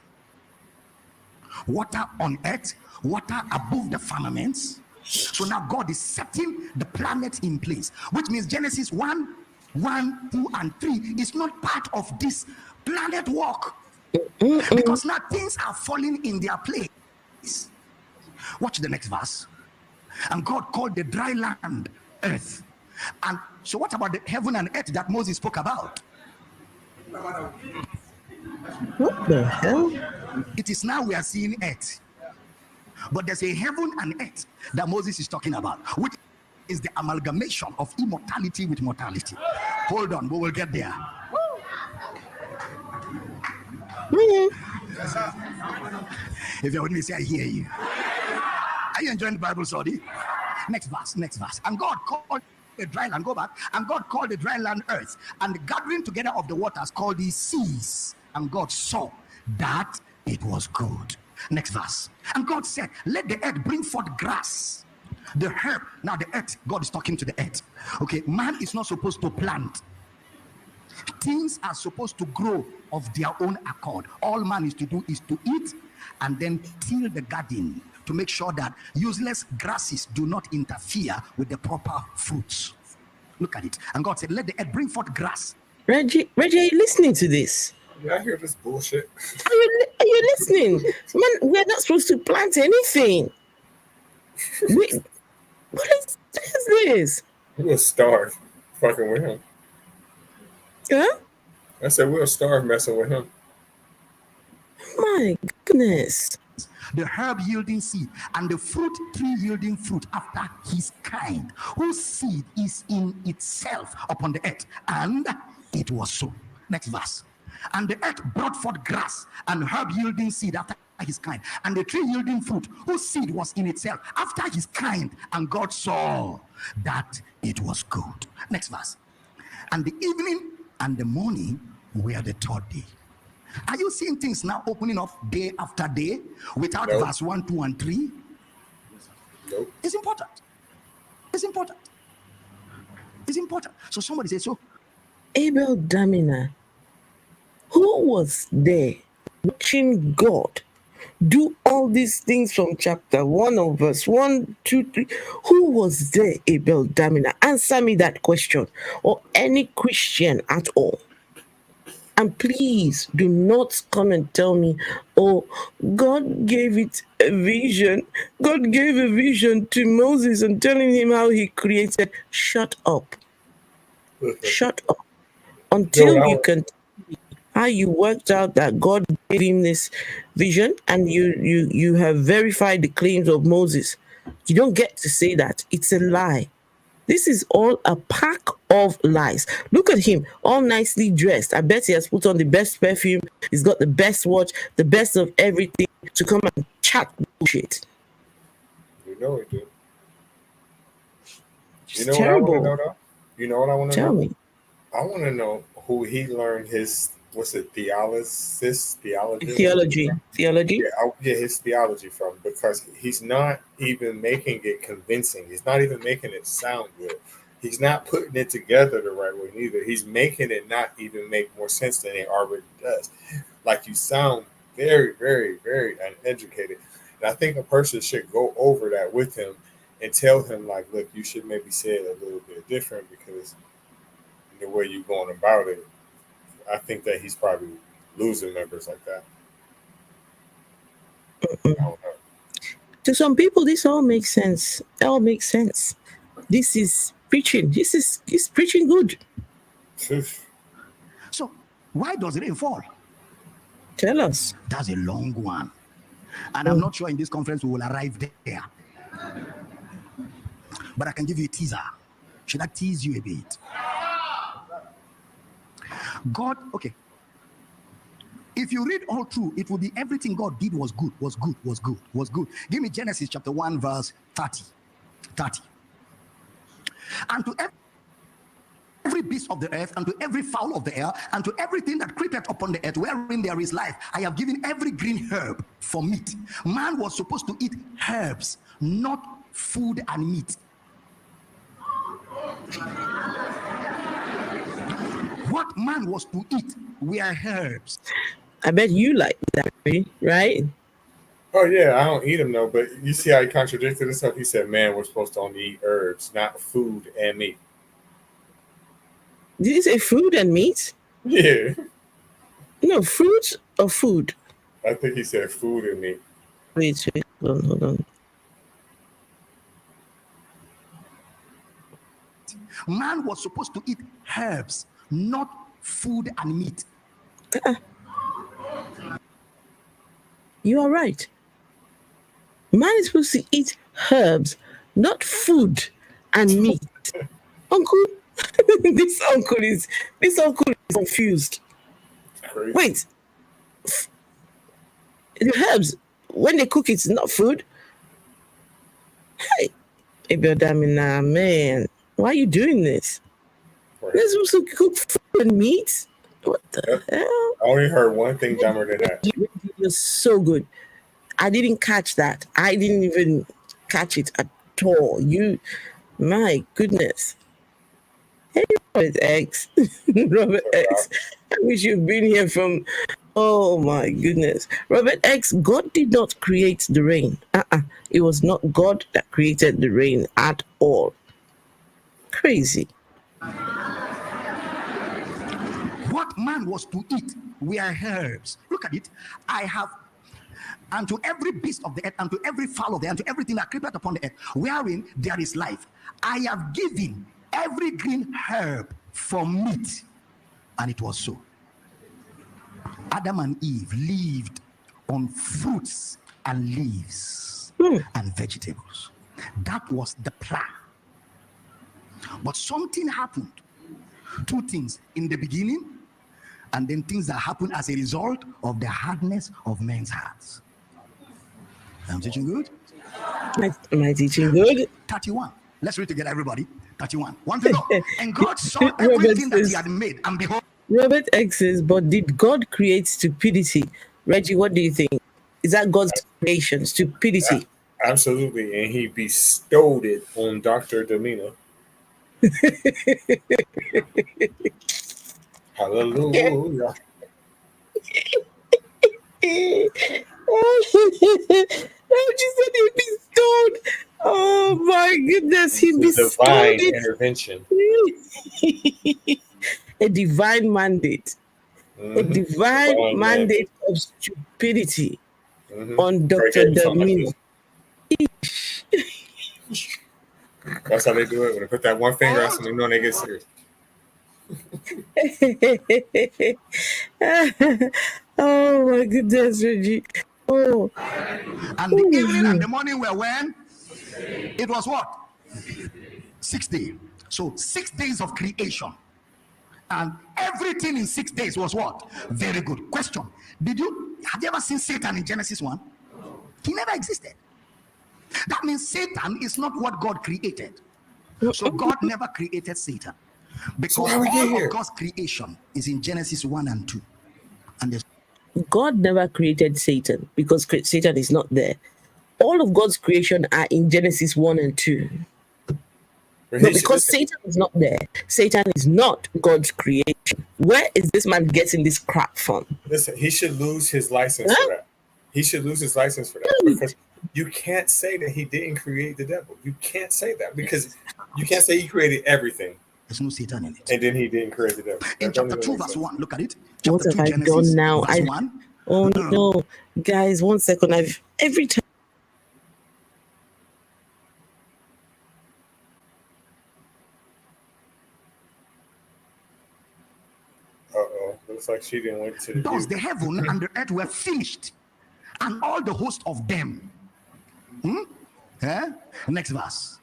Water on earth, water above the firmaments. So now God is setting the planet in place, which means Genesis 1, 2, and 3 is not part of this planet walk. Because now things are falling in their place. Watch the next verse. And God called the dry land earth. And so what about the heaven and earth that Moses spoke about? What the hell? It is now we are seeing earth. But there's a heaven and earth that Moses is talking about, which is the amalgamation of immortality with mortality. Hold on, we will get there. If you're with me, say I hear you. Are you enjoying the Bible study? Next verse. And God called the dry land, go back, and God called the dry land earth, and the gathering together of the waters called these seas. And God saw that it was good. Next verse. And God said, let the earth bring forth grass. The herb. Now the earth, God is talking to the earth. Okay, man is not supposed to plant. Things are supposed to grow of their own accord. All man is to do is to eat and then till the garden to make sure that useless grasses do not interfere with the proper fruits. Look at it. And God said, let the earth bring forth grass. Reggie, are you listening to this? Yeah, I hear this bullshit. Are you listening? Man, we're not supposed to plant anything. What is this? We'll starve fucking with him. Huh? I said we'll starve messing with him. My goodness. The herb yielding seed and the fruit tree yielding fruit after his kind, whose seed is in itself upon the earth. And it was so. Next verse. And the earth brought forth grass and herb yielding seed after his kind, and the tree yielding fruit whose seed was in itself after his kind. And God saw that it was good. Next verse. And the evening and the morning were the third day. Are you seeing things now opening up day after day without verse 1, 2, and 3? Nope. It's important. It's important. It's important. So somebody says, so Abel, Damina, who was there watching God do all these things from chapter 1 of verse 1, 2, 3? Who was there, Abel, Damina? Answer me that question, or any Christian at all. And please do not come and tell me, oh, God gave it a vision. God gave a vision to Moses and telling him how he created. Shut up. Shut up. Until you can tell me how you worked out that God gave him this vision and you have verified the claims of Moses. You don't get to say that. It's a lie. This is all a pack of lies. Look at him, all nicely dressed. I bet he has put on the best perfume. He's got the best watch, the best of everything to come and chat bullshit. You know he did. It's terrible. What I want to know, though? You know what I want to know? Tell me. I want to know who he learned his, theology? Theology? Yeah, I'll get his theology from, because he's not even making it convincing. He's not even making it sound good. He's not putting it together the right way neither. He's making it not even make more sense than it already does. Like, you sound very, very, very uneducated. And I think a person should go over that with him and tell him, like, look, you should maybe say it a little bit different, because the way you're going about it, I think that he's probably losing members like that. I don't know. To some people, this all makes sense. It all makes sense. This is preaching. This is preaching good. So why does rain fall? Tell us. That's a long one. And I'm not sure in this conference we will arrive there. But I can give you a teaser. Should I tease you a bit? God, okay. If you read all through, it will be everything God did was good, was good, was good, was good. Give me Genesis chapter 1, verse 30. 30. And to every beast of the earth, and to every fowl of the air, and to everything that creepeth upon the earth, wherein there is life, I have given every green herb for meat. Man was supposed to eat herbs, not food and meat. What man was to eat were herbs. I bet you like that, right? Oh yeah, I don't eat them though. But you see how he contradicted himself. He said, "Man, we're supposed to only eat herbs, not food and meat." Did you say food and meat? Yeah, No, fruit or food. I think he said food and meat. Wait, hold on. Man was supposed to eat herbs, not food and meat. You are right. Man is supposed to eat herbs, not food and meat. Uncle, this uncle is confused. Crazy. Wait, the herbs, when they cook it's not food. Hey, Abel Damina, man, why are you doing this? Right. They're supposed to cook food and meat. What the hell? I only heard one thing dumber than that. You're so good. I didn't catch that. I didn't even catch it at all. My goodness. Hey, Robert X. Robert X. I wish you'd been here from. Oh my goodness. Robert X, God did not create the rain. It was not God that created the rain at all. Crazy. What man was to eat were herbs. Look at it. I have, and to every beast of the earth, and to every fowl of the earth, and to everything that creepeth upon the earth, wherein there is life, I have given every green herb for meat. And it was so. Adam and Eve lived on fruits and leaves and vegetables. That was the plan. But something happened. Two things in the beginning, and then things that happen as a result of the hardness of men's hearts. I'm teaching good? Am I teaching good? 31. Let's read together, everybody. 31. One to go. And God saw everything that he had made, and behold. Robert X says, but did God create stupidity? Reggie, what do you think? Is that God's creation, stupidity? Absolutely. And he bestowed it on Dr. Damina. Hallelujah. Reggie said he bestowed. Oh my goodness, he bestowed Divine it. intervention. A divine mandate. A divine mandate of stupidity on Dr. Damina. That's how they do it. When they put that one finger out, so they know they get serious. Oh my goodness, Reggie. Oh. And the evening and the morning were when? It was what? 6 days. So 6 days of creation. And everything in 6 days was what? Very good. Question. Have you ever seen Satan in Genesis 1? He never existed. That means Satan is not what God created. So God never created Satan. Because all of God's creation is in Genesis 1 and 2. And God never created Satan because Satan is not there. All of God's creation are in Genesis 1 and 2. No, because Satan is not there. Satan is not God's creation. Where is this man getting this crap from? Listen, he should lose his license for that. He should lose his license for that. Because you can't say that he didn't create the devil. You can't say that because you can't say he created everything. There's no Satan in it. And then he didn't create the devil. In chapter 2, verse 1, look at it. What Chapter have 2, I Genesis, done now? verse 1. Oh no, guys, 1 second. Every time Looks like she didn't went to the Thus view. the heaven and the earth were finished, and all the host of them. Next verse.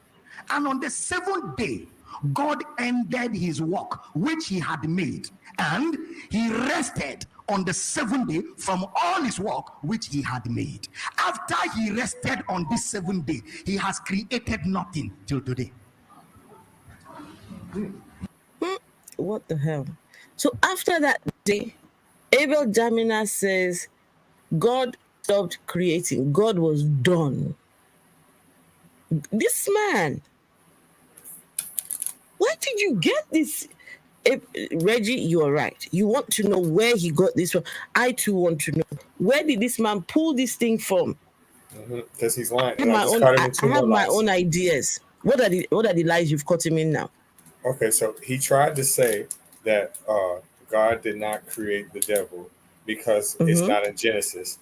And on the seventh day, God ended his work which he had made, and he rested on the seventh day from all his work which he had made. After he rested on this seventh day, he has created nothing till today. What the hell? So after that day, Abel Damina says God stopped creating. God was done. This man, where did you get this? Reggie, you are right. You want to know where he got this from. I too want to know. Where did this man pull this thing from? Because he's lying. I have my own ideas. What are the lies you've caught him in now? Okay, so he tried to say that God did not create the devil because it's not in Genesis.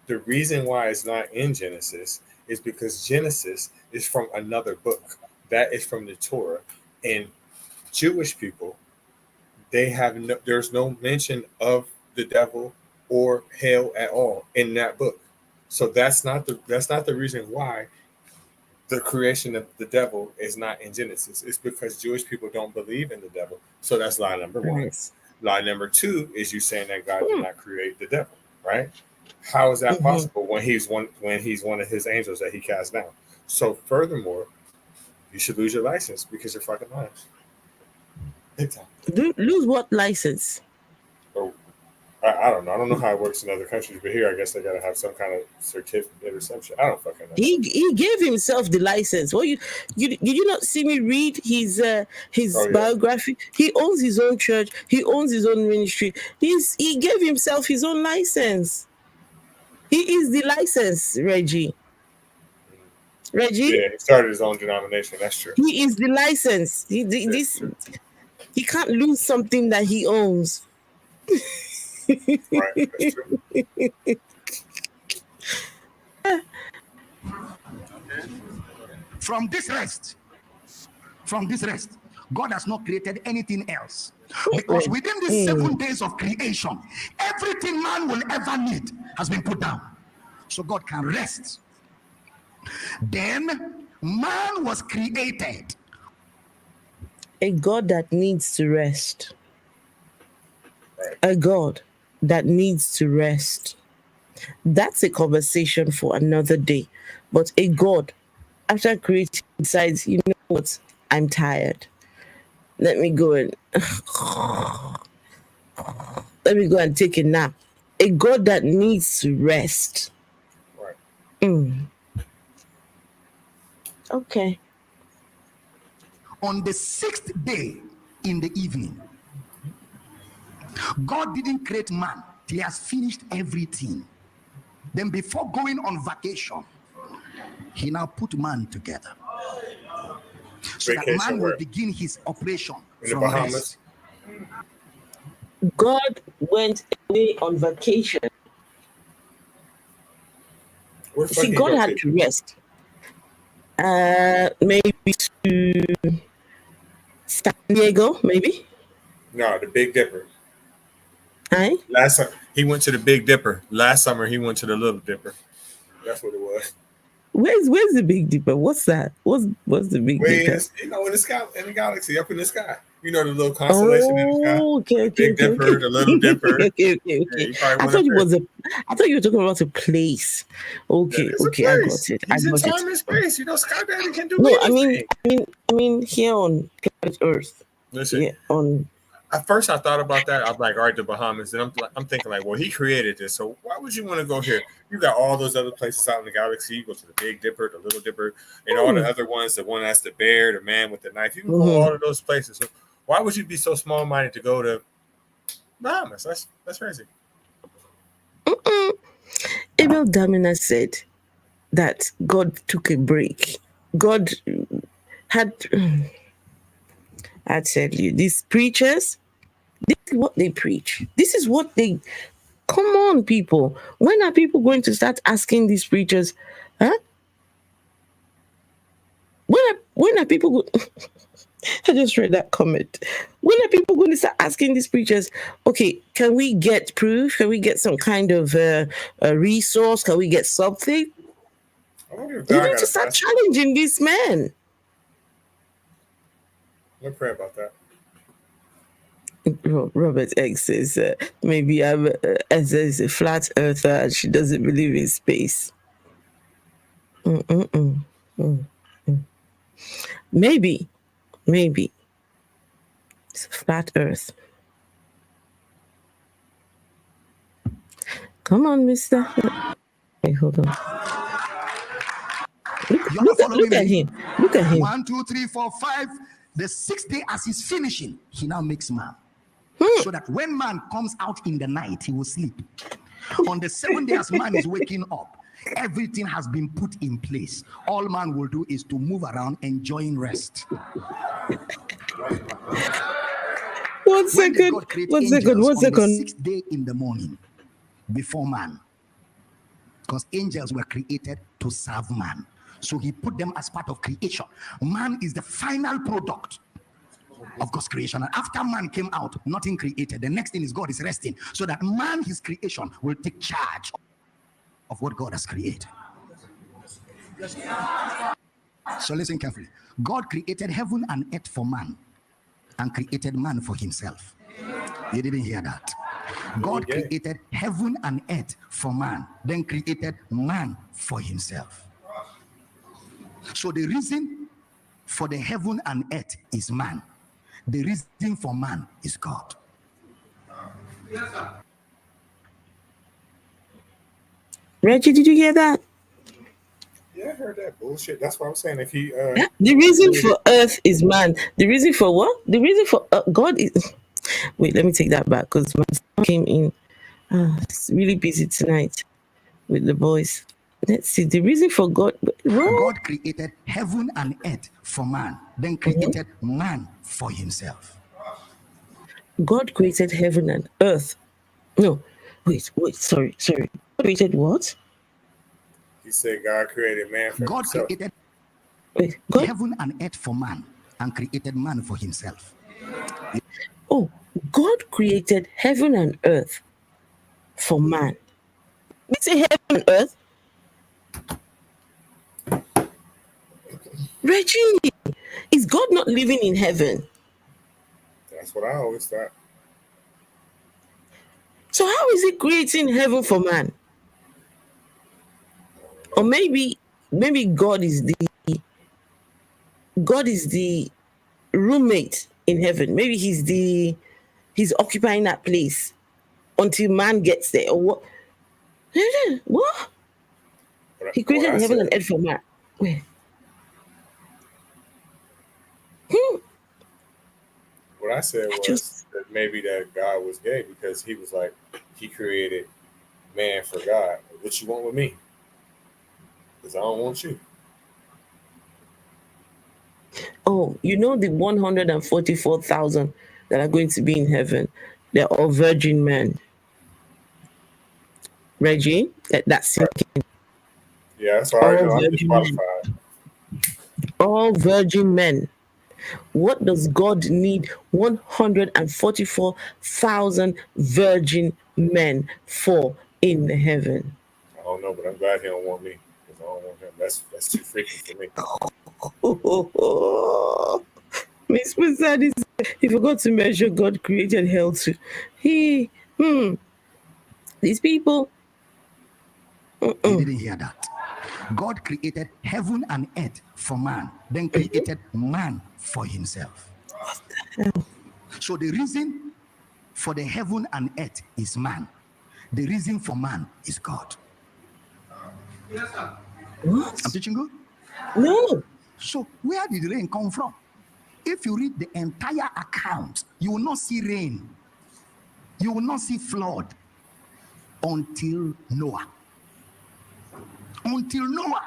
The reason why it's not in Genesis is because Genesis is from another book. That is from the Torah. And Jewish people, there's no mention of the devil or hell at all in that book. So that's not the reason why the creation of the devil is not in Genesis. It's because Jewish people don't believe in the devil. So that's lie number one. Nice. Lie number two is you saying that God did not create the devil, right? How is that possible when he's one of his angels that he cast down? So furthermore, you should lose your license because you're fucking lying. Big time. Lose what license? Oh, I don't know. I don't know how it works in other countries, but here I guess they gotta have some kind of certificate or some shit. I don't fucking know. He gave himself the license. Well, you did you not see me read his biography? He owns his own church. He owns his own ministry. He gave himself his own license. He is the license, Reggie. Yeah, he started his own denomination. That's true. He is the license. He can't lose something that he owns. Right, that's true. From this rest, God has not created anything else. Because within the 7 days of creation, everything man will ever need has been put down. So God can rest. Then man was created. A God that needs to rest. A God that needs to rest. That's a conversation for another day. But a God, after creating, decides, you know what? I'm tired. Let me go and take a nap. A God that needs to rest. Right. Okay. On the 6th day in the evening, God didn't create man till he has finished everything. Then before going on vacation, he now put man together. So Vacation that man where? will begin his operation In the from Bahamas? rest. God went away on vacation. Where the fuck See, he God go had to? to rest. Maybe to San Diego, maybe. No, the Big Dipper. Aye? Last summer, he went to the Big Dipper. Last summer, he went to the Little Dipper. That's what it was. Where's the Big Dipper? What's that? What's the Big Way Dipper? in the sky, in the galaxy, up in the sky. You know the little constellation in the sky. Okay, The Big Dipper, the Little Dipper. Okay. Yeah, you probably I went thought up there. I thought you were talking about a place. Okay, It's a I place. got it. He's in time and space. You know, Sky Daddy can do No, anything. I mean here on planet Earth. Listen, Yeah, on at first I thought about that. I'm like, all right, the Bahamas. And I'm thinking like, well, he created this, so why would you want to go here? You got all those other places out in the galaxy. You go to the Big Dipper, the Little Dipper, and all the other ones. The one that's the bear, the man with the knife. You can go all of those places. So why would you be so small-minded to go to Bahamas? That's crazy. Abel Damina said that God took a break. God had I tell you, these preachers, this is what they preach. This is what they come on, people. When are people going to start asking these preachers, huh? When are people I just read that comment. When are people going to start asking these preachers, okay, can we get proof? Can we get some kind of a resource? Can we get something? I wonder if You God need got to a start message. challenging these men. Let's pray about that. Robert X says maybe I'm as a flat earther and she doesn't believe in space. Maybe it's a flat earth. Come on, mister. Wait, hold on. You're not following Look at me. him. Look at him. 1, 2, 3, 4, 5. The 6th day, as he's finishing, he now makes man. So that when man comes out in the night, he will sleep. On the 7th day, as man is waking up, everything has been put in place. All man will do is to move around, enjoying rest. One second. On the 6th day in the morning, before man, because angels were created to serve man. So he put them as part of creation. Man is the final product of God's creation. And after man came out, nothing created. The next thing is God is resting, so that man, his creation, will take charge of what God has created. So listen carefully. God created heaven and earth for man, and created man for himself. You didn't hear that? God created heaven and earth for man, then created man for himself. So the reason for the heaven and earth is man. The reason for man is God. Reggie, did you hear that? Yeah, I heard that bullshit. That's what I'm saying. If he The reason for earth is man. The reason for what? The reason for God is... Wait, let me take that back because my son came in. It's really busy tonight with the boys. Let's see. The reason for God... God created heaven and earth for man, then created man for himself. God created heaven and earth. No, wait, sorry. God created what? He said God created man for God himself. created God? heaven and earth for man, and created man for himself. Oh, God created heaven and earth for man. We say heaven and earth. Reggie, is God not living in heaven? That's what I always thought. So how is he creating heaven for man? Or maybe God is the roommate in heaven. Maybe he's occupying that place until man gets there. Or what? What? He created heaven and earth for man. Where? What I said was that maybe that God was gay because he was like, he created man for God. What you want with me? Because I don't want you. Oh, you know the 144,000 that are going to be in heaven, they're all virgin men. Reggie, that's sinking. Yeah, that's all right. No, I'm disqualified. All virgin men. What does God need 144,000 virgin men for in heaven? I don't know, but I'm glad he don't want me because I don't want him. That's too freaky for me. Miss Persadi, he forgot to measure God created hell too. These people. You didn't hear that. God created heaven and earth for man, then created man for himself. What the hell? So the reason for the heaven and earth is man. The reason for man is God. What? I'm teaching good? No. So where did rain come from? If you read the entire account, you will not see rain. You will not see flood until Noah. Until Noah.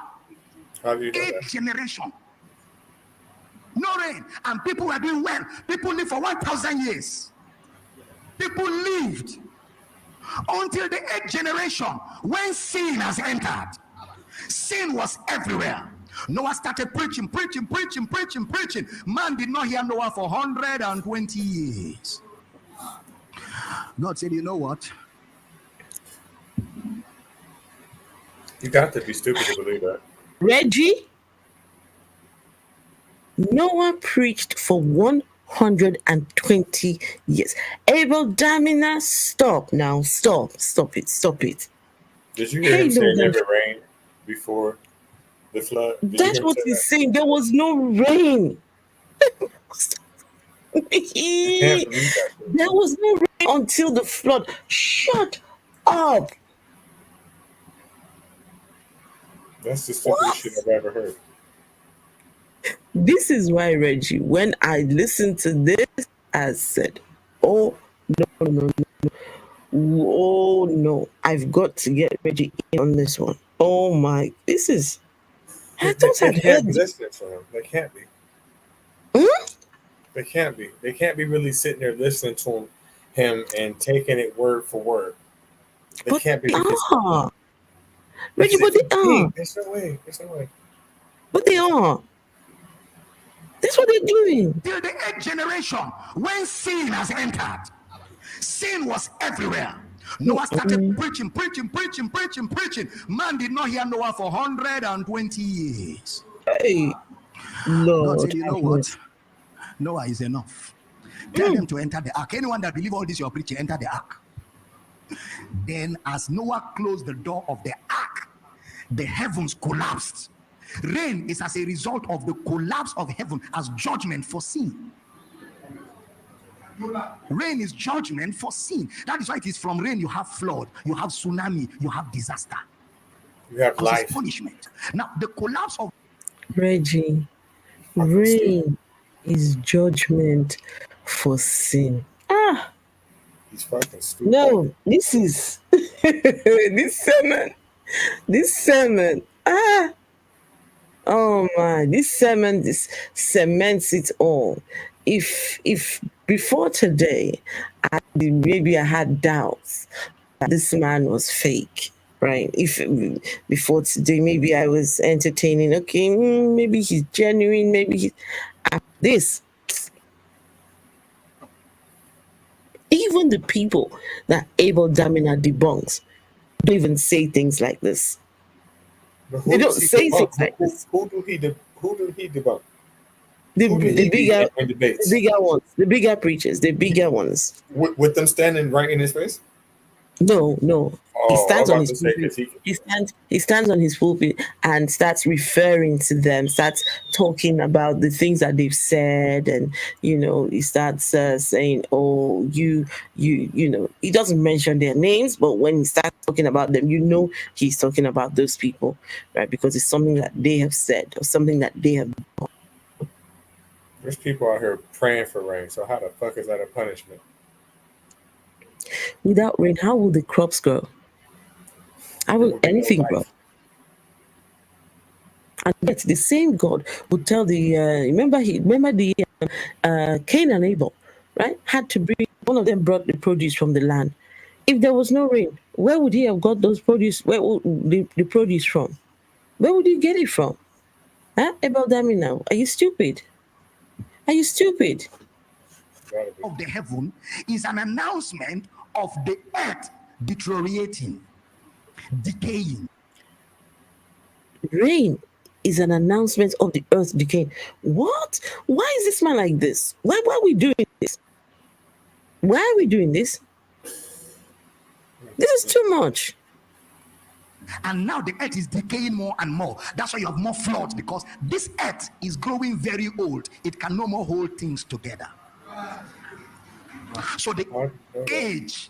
How do you know 8 that? generation. No rain. And people were doing well. People lived for 1,000 years. People lived until the 8th generation when sin has entered. Sin was everywhere. Noah started preaching. Man did not hear Noah for 120 years. God said, you know what? You got to be stupid to believe that. Reggie, Noah preached for 120 years. Abel, Damina, stop now. Stop it. Did you hear him say it never rained before the flood? That's what he's saying. There was no rain. There was no rain until the flood. Shut up. That's the stupidest shit I've ever heard. This is why, Reggie, when I listened to this, I said, oh, no. Oh, no. I've got to get Reggie in on this one. Oh, my. This is... I thought I'd heard this. They can't be. Hmm? They can't be. They can't be really sitting there listening to him and taking it word for word. They can't be. Reggie, but they are. There's no way. But they are. That's what they're doing. Till the 8th generation, when sin has entered, sin was everywhere. Noah started preaching. Man did not hear Noah for 120 years. Hey, Lord. God said, you know what? Noah is enough. Tell them to enter the ark. Anyone that believe all this you're preaching, enter the ark. Then as Noah closed the door of the ark, the heavens collapsed. Rain is as a result of the collapse of heaven as judgment for sin. Rain is judgment for sin. That is why it is from rain you have flood, you have tsunami, you have disaster. You have life. It's punishment. Now, the collapse of Reggie, rain is judgment for sin. He's fucking stupid. No, this is this sermon. Oh my, this sermon cements it all. If before today, maybe I had doubts that this man was fake, right? If before today, maybe I was entertaining, okay, maybe he's genuine, maybe he's this. Even the people that Abel Damina debunks don't even say things like this. They don't say things like this. Who do he debunk? The bigger ones, the bigger preachers, the bigger ones. With them standing right in his face? No. He stands on his pulpit. He stands on his pulpit and starts referring to them, starts talking about the things that they've said, and he starts saying, "Oh, you know." He doesn't mention their names, but when he starts talking about them, he's talking about those people, right? Because it's something that they have said or something that they have done. There's people out here praying for rain. So how the fuck is that a punishment? Without rain, how will the crops grow? How will anything grow? And yet the same God would tell remember the Cain and Abel, right? Had to bring, one of them brought the produce from the land. If there was no rain, where would he have got those produce? Where would the produce from? Where would he get it from? Abel Damina, are you stupid? Are you stupid? Of the heaven is an announcement of the earth deteriorating, decaying. Rain is an announcement of the earth decaying. What? Why is this man like this? Why are we doing this? Why are we doing this? This is too much. And now the earth is decaying more and more. That's why you have more floods, because this earth is growing very old. It can no more hold things together. So the old age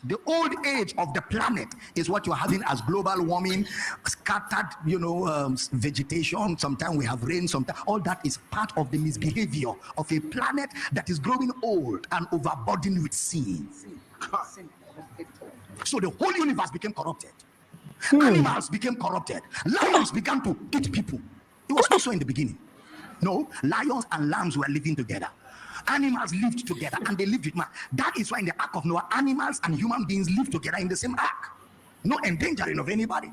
of the planet is what you're having as global warming, scattered, vegetation. Sometimes we have rain, sometimes all that is part of the misbehavior of a planet that is growing old and overburdened with sin. So the whole universe became corrupted. Animals became corrupted. Lions began to eat people. It was not so in the beginning. No, lions and lambs were living together. Animals lived together and they lived with man. That is why in the ark of Noah, animals and human beings lived together in the same ark. No endangering of anybody.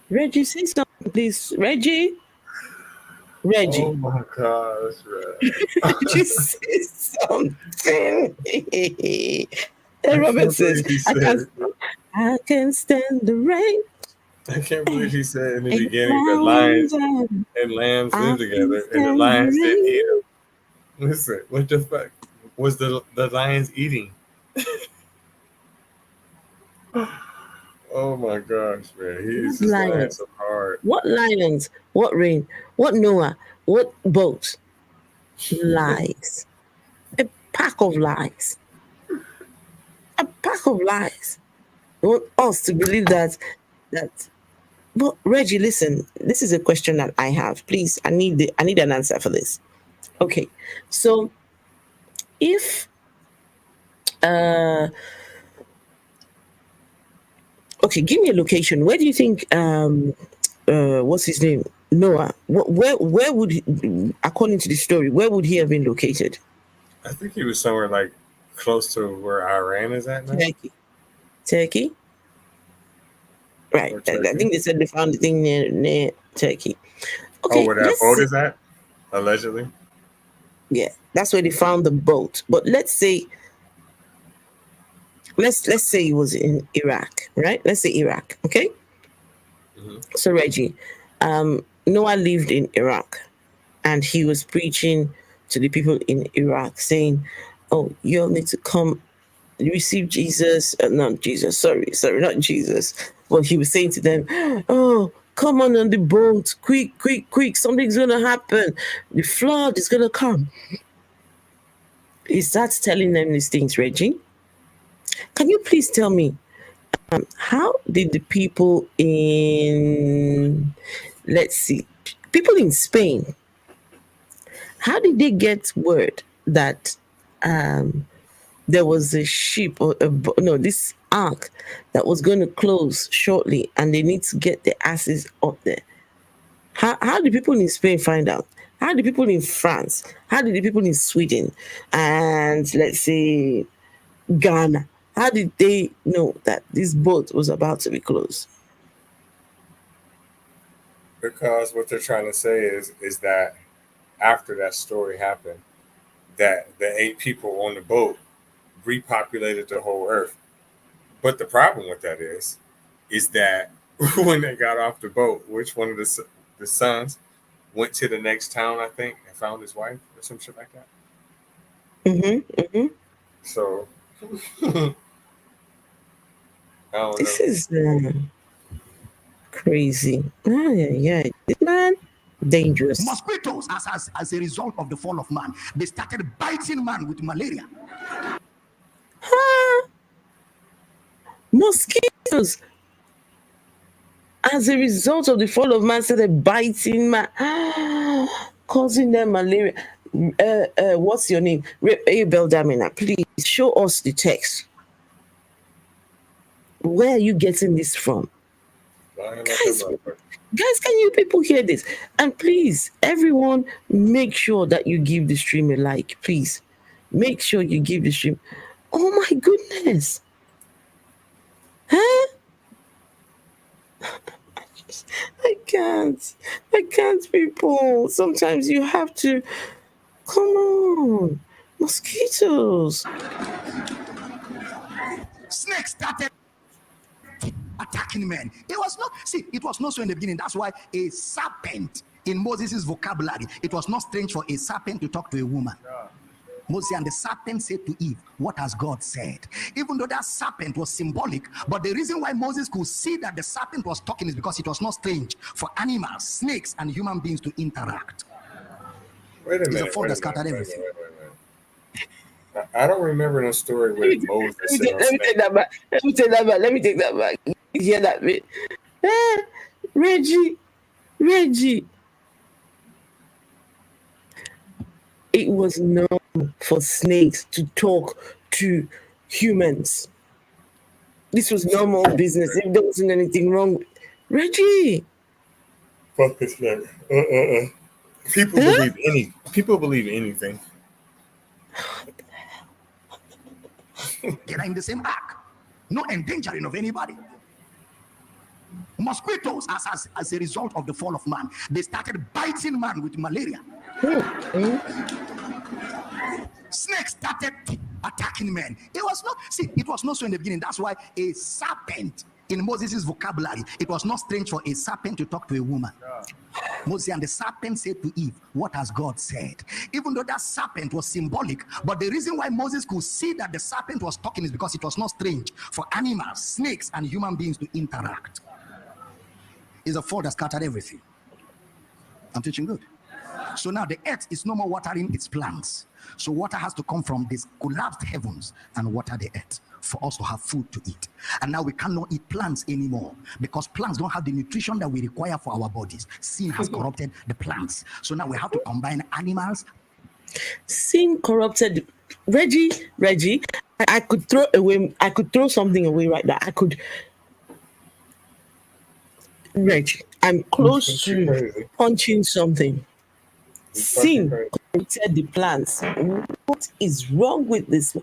Reggie, say something. Please, Reggie. Oh my gosh, man. Just say something. I Robert can't says, believe he said. I can stand the rain. I can't believe he said in the And beginning that lions and lambs I live can together, and the stand the lions didn't eat rain. them. Listen, what the fuck was the lions eating? Oh my gosh, man, he's What just lying lions? so hard. What lions? What rain? What Noah? What boat? Lies. A pack of lies. A pack of lies. They want us to believe that. But Reggie, listen. This is a question that I have. Please, I need an answer for this. Okay, so if okay, give me a location. Where do you think what's his name? Noah. Where would he, according to the story, where would he have been located? I think he was somewhere like close to where Iran is at now, Turkey. Turkey? Right. or I Turkey. think they said they found the thing near Turkey. Oh, Okay, where that let's boat say, is at, allegedly. yeah, that's where they found the boat. But let's say it was in Iraq, right? Let's say Iraq, okay? Hmm. So Reggie, Noah lived in Iraq and he was preaching to the people in Iraq saying, "Oh, you all need to come receive Jesus." Not Jesus, sorry, not Jesus. But he was saying to them, "Oh, come on the boat, quick, quick, quick! Something's gonna happen. The flood is gonna come." He starts telling them these things. Reggie, can you please tell me how did the people in, let's see, people in Spain, how did they get word that there was a ship or no, this ark that was going to close shortly and they need to get the asses up there? How did people in Spain find out? How did people in France? How did the people in Sweden and let's say Ghana? How did they know that this boat was about to be closed? Because what they're trying to say is that after that story happened, that the 8 people on the boat repopulated the whole earth. But the problem with that is that when they got off the boat, which one of the sons went to the next town, I think, and found his wife or some shit like that. Mm-hmm. So I don't This know. is crazy. Oh, yeah. This man, dangerous. Mosquitoes, as a result of the fall of man, they started biting man with malaria. Huh? Mosquitoes, as a result of the fall of man, started biting man, causing them malaria. What's your name? Abel Damina, please show us the text. Where are you getting this from? Guys, guys, can you people hear this? And please, everyone, make sure that you give the stream a like. Please, make sure you give the stream. Oh my goodness. Huh? I can't, people. Sometimes you have to. Come on. Mosquitoes. Snakes started attacking men. It was not so in the beginning. That's why a serpent in Moses' vocabulary, it was not strange for a serpent to talk to a woman. Moses and the serpent said to Eve, "What has God said?" Even though that serpent was symbolic, but the reason why Moses could see that the serpent was talking is because it was not strange for animals, snakes, and human beings to interact. Wait a minute. It's a fall that scattered everything. I don't remember no story where Moses said Let me take that back. Let me take that back. You hear that bit? Reggie. It was normal for snakes to talk to humans. This was normal business. If there wasn't anything wrong, Reggie. Fuck this snake. People believe anything. They are in the same ark. No endangering of anybody. Mosquitoes, as a result of the fall of man, they started biting man with malaria. Snakes started attacking men. It was not so in the beginning. That's why a serpent in Moses' vocabulary, it was not strange for a serpent to talk to a woman. Moses and the serpent said to Eve, what has God said? Even though that serpent was symbolic, but the reason why Moses could see that the serpent was talking is because it was not strange for animals, snakes, and human beings to interact. It's a fall that scattered everything. I'm teaching good. So now the earth is no more watering its plants. So water has to come from these collapsed heavens and water the earth for us to have food to eat. And now we cannot eat plants anymore because plants don't have the nutrition that we require for our bodies. Sin has corrupted the plants. So now we have to combine animals. Sin corrupted. Reggie, I could throw something away right now. Reggie, I'm close to punching something. Sin corrupted the plants. What is wrong with this?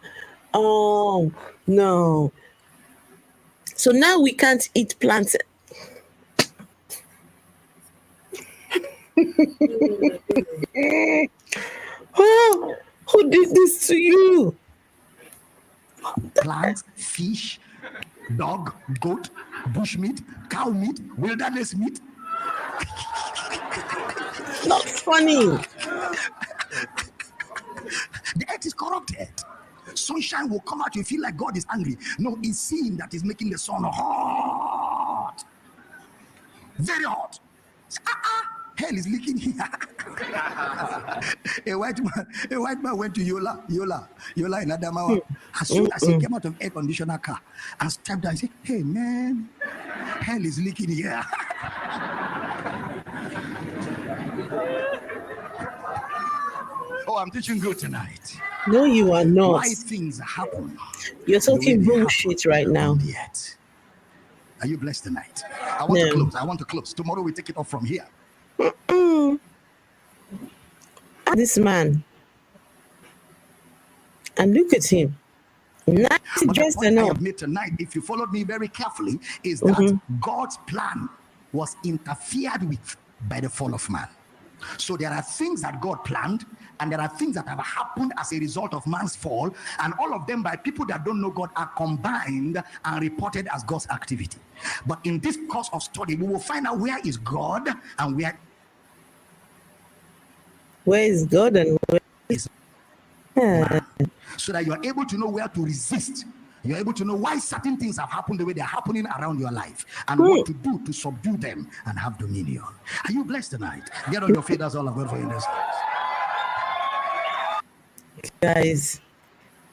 Oh no. So now we can't eat plants. Oh, who did this to you? Plants, fish, dog, goat, bush meat, cow meat, wilderness meat. Not funny. The earth is corrupted. Sunshine will come out, you feel like God is angry. No, it's sin that is making the sun hot. Very hot. Hell is leaking here. a white man went to Yola in Adamawa. As soon as he came out of air conditioner car and stepped down and said, hey man, hell is leaking here. Oh, I'm teaching good tonight. No, you are not. Why things happen. You're talking bullshit right now. Yet. Are you blessed tonight? I want to close. Tomorrow we take it off from here. This man. And look at him. Nice dressed I enough. have made tonight, if you followed me very carefully, is that God's plan was interfered with by the fall of man. So there are things that God planned, and there are things that have happened as a result of man's fall, and all of them by people that don't know God are combined and reported as God's activity. But in this course of study, we will find out where is God and where is God and where is man, so that you are able to know where to resist. You're able to know why certain things have happened the way they're happening around your life and what to do to subdue them and have dominion. Are you blessed tonight? Get on your feet. That's all I've got for you in this. Guys,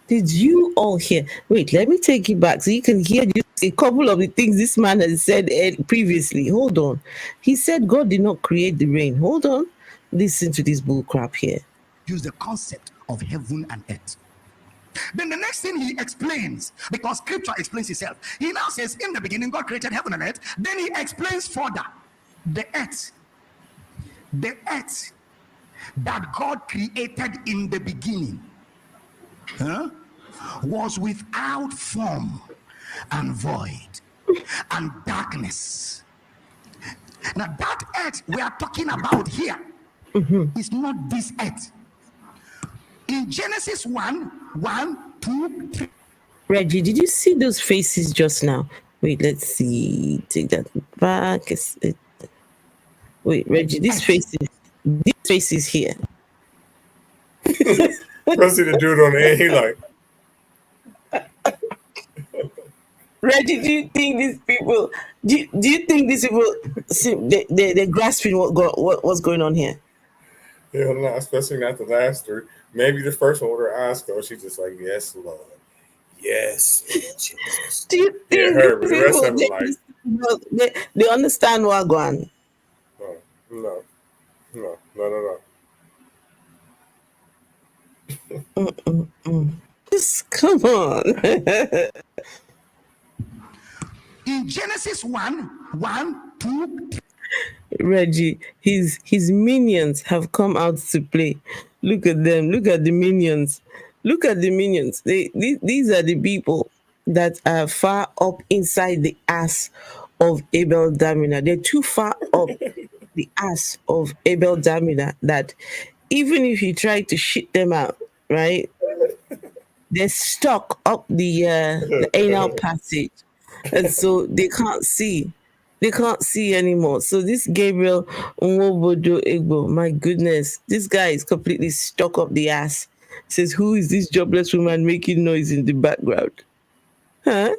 did you all hear? Wait, let me take you back so you can hear just a couple of the things this man has said previously. Hold on. He said God did not create the rain. Hold on. Listen to this bull crap here. Use the concept of heaven and earth. Then the next thing he explains, because scripture explains itself, he now says, in the beginning God created heaven and earth. Then he explains further, the earth that God created in the beginning was without form and void and darkness. Now that earth we are talking about here is not this earth. In Genesis 1, 2, 3. Reggie, did you see those faces just now? Wait, let's see. Take that back. Wait, Reggie, these faces here. Let's see the dude on the end. He like. Reggie, do you think these people? Do you think these people? They're grasping what's going on here? Hell no, especially not the last three. Maybe the first one with her eyes closed, she's just like, yes, Lord. Yes, Jesus. Do you think her, but the rest of them they understand what going on? No. Just come on. In Genesis 1, 2, 3. Reggie, his minions have come out to play. Look at them. Look at the minions. Look at the minions. These are the people that are far up inside the ass of Abel Damina. They're too far up the ass of Abel Damina that even if you try to shit them out, right? They're stuck up the anal passage, and so they can't see. They can't see anymore. So this Gabriel Nwobodo Egbo, my goodness, this guy is completely stuck up the ass. Says, who is this jobless woman making noise in the background? Huh?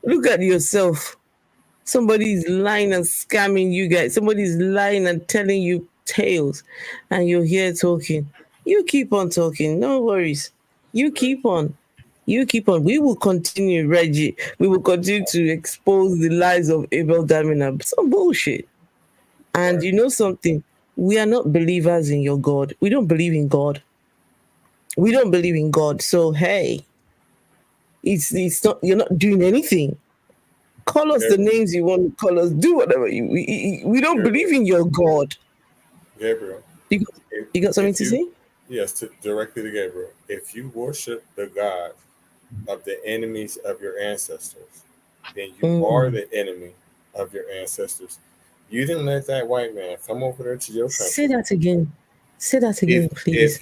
Look at yourself. Somebody is lying and scamming you guys. Somebody is lying and telling you tales, and you're here talking. You keep on talking. No worries. You keep on. You keep on. We will continue, Reggie. We will continue to expose the lies of Abel Damina. Some bullshit. And you know something? We are not believers in your God. We don't believe in God. We don't believe in God. So hey, it's not, you're not doing anything. Call us the names you want to call us. Do whatever we don't believe in your God. Gabriel, you got something to say? Yes, directly to Gabriel. If you worship the God of the enemies of your ancestors, then you are the enemy of your ancestors. You didn't let that white man come over there to your country. Say that again. Say that again, please.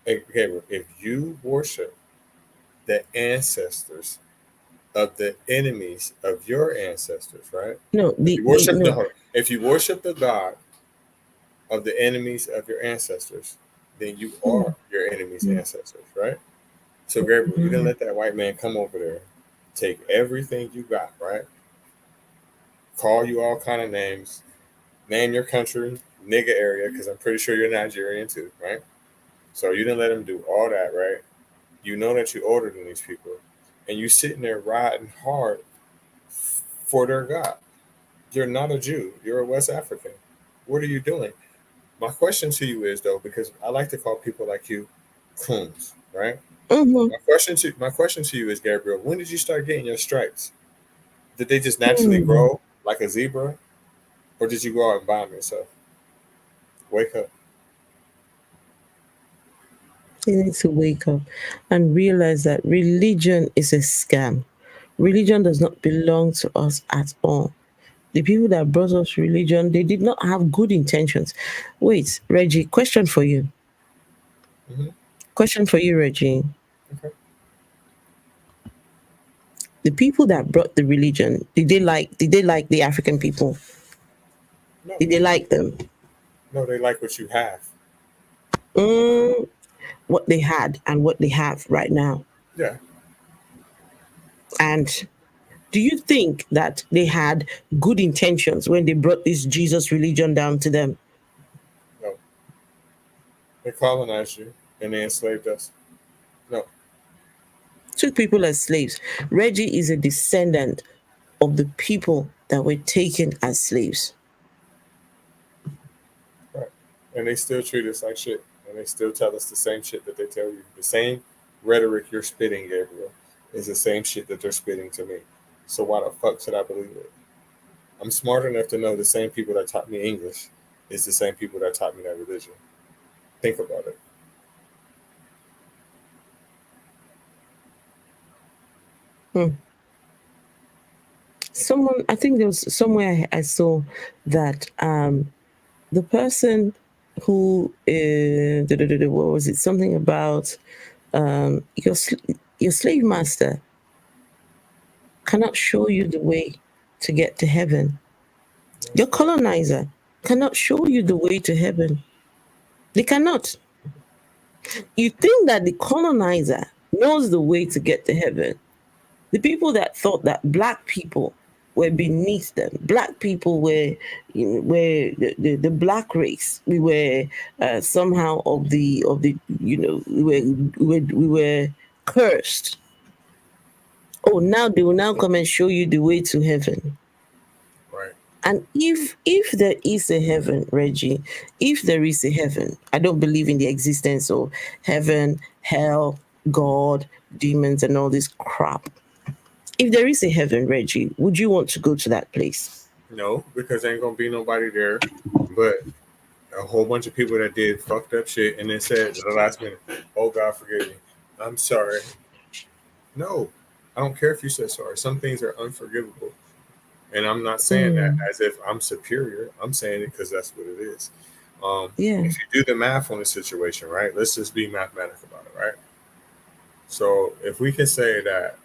Gabriel, if you worship the ancestors of the enemies of your ancestors, right? No, if you worship the God of the enemies of your ancestors, then you are your enemy's ancestors, right? So Gabriel, you didn't let that white man come over there, take everything you got, right? Call you all kind of names, name your country, nigga area, because I'm pretty sure you're Nigerian too, right? So you didn't let him do all that, right? You know that you older than these people, and you sitting there riding hard for their God. You're not a Jew. You're a West African. What are you doing? My question to you is, though, because I like to call people like you coons, right? My question to you is, Gabriel, when did you start getting your stripes? Did they just naturally grow like a zebra, or did you go out and buy them yourself? Wake up. You need to wake up and realize that religion is a scam. Religion does not belong to us at all. The people that brought us religion, they did not have good intentions. Wait, Reggie, question for you. Question for you, Reggie. Okay. The people that brought the religion, did they like the African people? No. Did they like them? No, they like what you have. What they had and what they have right now. Yeah. And do you think that they had good intentions when they brought this Jesus religion down to them? No. They colonized you and they enslaved us. No. Took people as slaves. Reggie is a descendant of the people that were taken as slaves. Right. And they still treat us like shit. And they still tell us the same shit that they tell you. The same rhetoric you're spitting, Gabriel, is the same shit that they're spitting to me. So why the fuck should I believe it? I'm smart enough to know the same people that taught me English is the same people that taught me that religion. Think about it. Someone, I think there was somewhere I saw that the person who what was it? Something about your slave master cannot show you the way to get to heaven. Your colonizer cannot show you the way to heaven. They cannot. You think that the colonizer knows the way to get to heaven. The people that thought that black people were beneath them, black people were the black race. We were somehow of the we were cursed. Oh, now they will now come and show you the way to heaven. Right. And if there is a heaven, Reggie, if there is a heaven, I don't believe in the existence of heaven, hell, God, demons, and all this crap. If there is a heaven, Reggie, would you want to go to that place? No, because there ain't gonna be nobody there but a whole bunch of people that did fucked up shit and then said at the last minute, "Oh God, forgive me. I'm sorry." No, I don't care if you said sorry. Some things are unforgivable. And I'm not saying that as if I'm superior. I'm saying it because that's what it is. Yeah. If you do the math on the situation, right? Let's just be mathematical about it, right? So if we can say that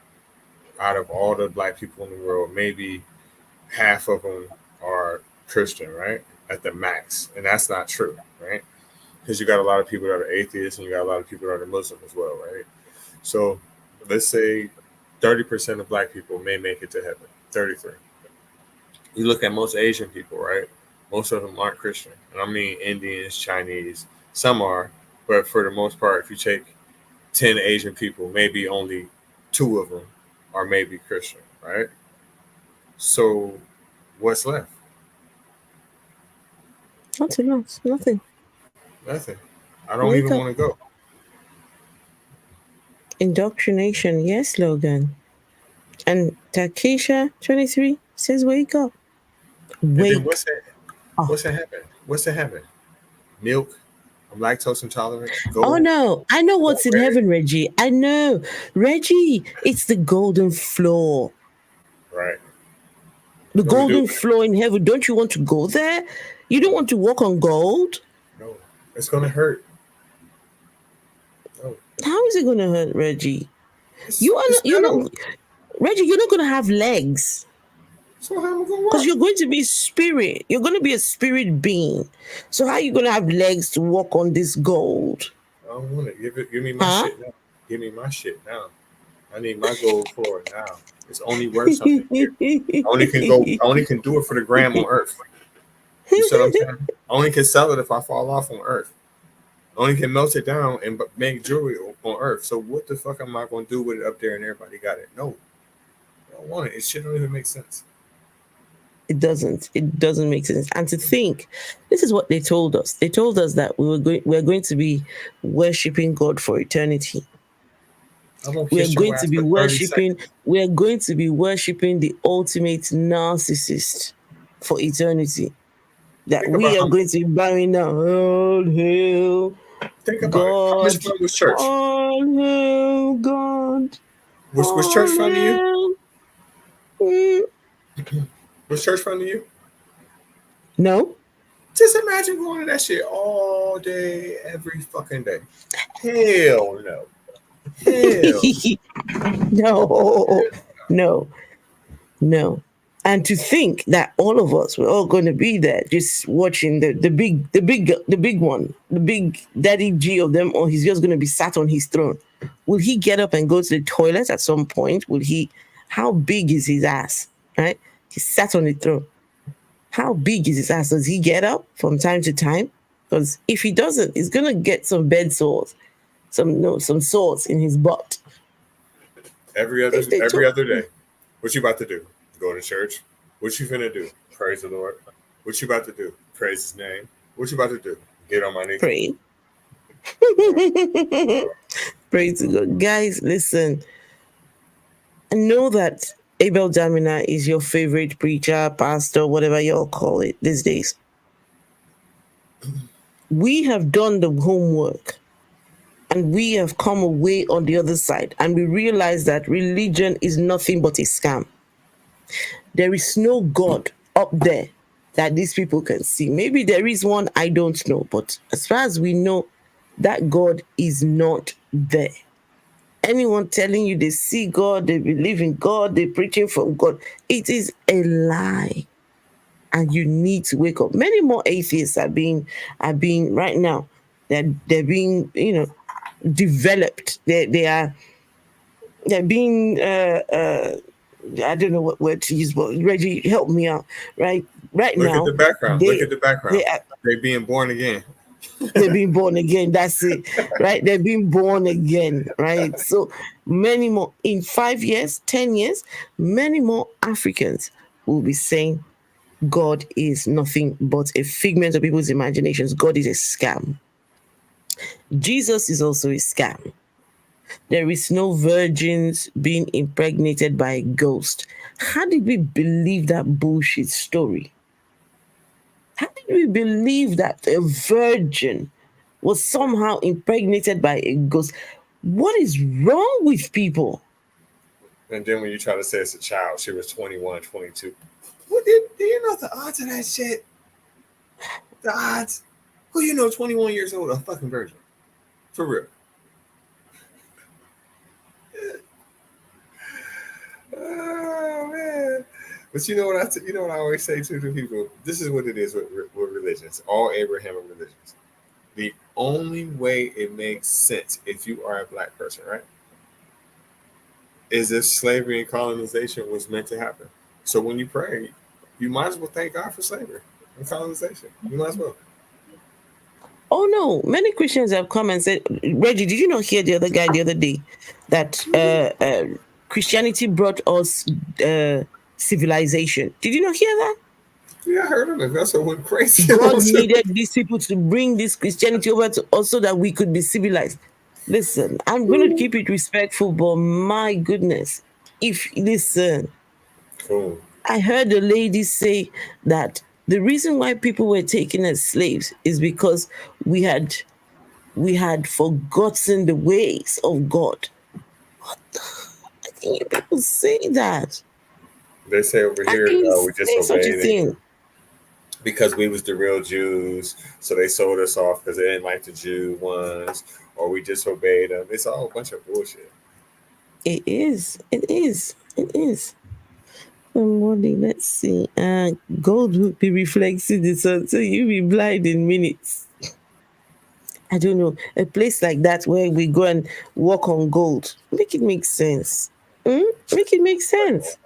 out of all the black people in the world, maybe half of them are Christian, right? At the max. And that's not true, right? Because you got a lot of people that are atheists and you got a lot of people that are Muslim as well, right? So let's say 30% of black people may make it to heaven, 33. You look at most Asian people, right? Most of them aren't Christian. And I mean Indians, Chinese, some are, but for the most part, if you take 10 Asian people, maybe only 2 of them are maybe Christian, right? So what's left? Nothing else. Nothing. Nothing. I don't Wake even up. want to go. Indoctrination. Yes, Logan. And Takesha 23 says, wake up. And then Wake what's that? What's that happen? What's that happen? Milk. I'm lactose intolerant. Go. Oh no, I know what's in Ready. heaven, Reggie. I know. Reggie, it's the golden floor. Right. The What we golden do? floor in heaven. Don't you want to go there? You don't want to walk on gold? No. It's gonna hurt. No. How is it gonna hurt, Reggie? It's You're metal. not Reggie, you're not gonna have legs. So how am I gonna Because walk? you're going to be spirit. You're going to be a spirit being. So how are you going to have legs to walk on this gold? I don't want it. Give me my shit now. Give me my shit now. I need my gold floor now. It's only worth something here. I only can do it for the gram on Earth. You see what I'm saying? I only can sell it if I fall off on Earth. I only can melt it down and make jewelry on Earth. So what the fuck am I going to do with it up there and everybody got it? No. I don't want it. It shit don't even make sense. It doesn't. It doesn't make sense. And to think, this is what they told us. They told us that we're going to be worshiping God for eternity. We're going to be worshiping. We're going to be worshiping the ultimate narcissist for eternity. That we are going to be bowing down. All hail Think about God. it. How much fun was church? All hail God. Was church fun to you? Was church fun to you? No. Just imagine going to that shit all day, every fucking day. Hell no. Hell. No. And to think that all of us we're all going to be there, just watching the big one, the big daddy G of them, or he's just going to be sat on his throne. Will he get up and go to the toilet at some point? Will he? How big is his ass? Right? He sat on the throne. How big is his ass? Does he get up from time to time? Because if he doesn't, he's gonna get some bed sores, some sores in his butt. Every other day. What you about to do? Go to church? What you finna do? Praise the Lord. What you about to do? Praise His name. What you about to do? Get on my knees. Pray. Praise to God, guys. Listen. I know that Abel Damina is your favorite preacher, pastor, whatever you all call it these days. We have done the homework and we have come away on the other side and we realize that religion is nothing but a scam. There is no God up there that these people can see. Maybe there is one, I don't know. But as far as we know, that God is not there. Anyone telling you they see God, they believe in God, they're preaching from God, it is a lie. And you need to wake up. Many more atheists are being right now. They're being, developed. They're being I don't know what word to use, but Reggie, help me out. Right now. Look at the background. They're being born again. They're being born again. That's it, right? They're being born again, right? So many more in 5 years, 10 years, many more Africans will be saying God is nothing but a figment of people's imaginations. God is a scam. Jesus is also a scam. There is no virgins being impregnated by a ghost. How did we believe that bullshit story? How did we believe that a virgin was somehow impregnated by a ghost? What is wrong with people? And then when you try to say it's a child, she was 21, 22. What do you know the odds of that shit? The odds? Who you know 21 years old, a fucking virgin? For real. Oh man. But you know what I always say to people? This is what it is with religions, all Abrahamic religions. The only way it makes sense if you are a black person, right, is if slavery and colonization was meant to happen. So when you pray, you might as well thank God for slavery and colonization. You might as well. Oh no, many Christians have come and said, Reggie, did you not hear the other guy the other day that Christianity brought us civilization? Did you not hear that? Yeah, I heard of it. That's what went crazy. God needed these people to bring this Christianity over to us so that we could be civilized. Listen, I'm going to keep it respectful, but my goodness, Cool. I heard a lady say that the reason why people were taken as slaves is because we had forgotten the ways of God. What the? How can you people say that? They say over here, we disobeyed it because we was the real Jews, so they sold us off because they didn't like the Jew ones, or we disobeyed them. It's all a bunch of bullshit. It is. Morning, let's see. Gold will be reflecting the sun, so you'll be blind in minutes. I don't know. A place like that where we go and walk on gold. Make it make sense. Make it make sense.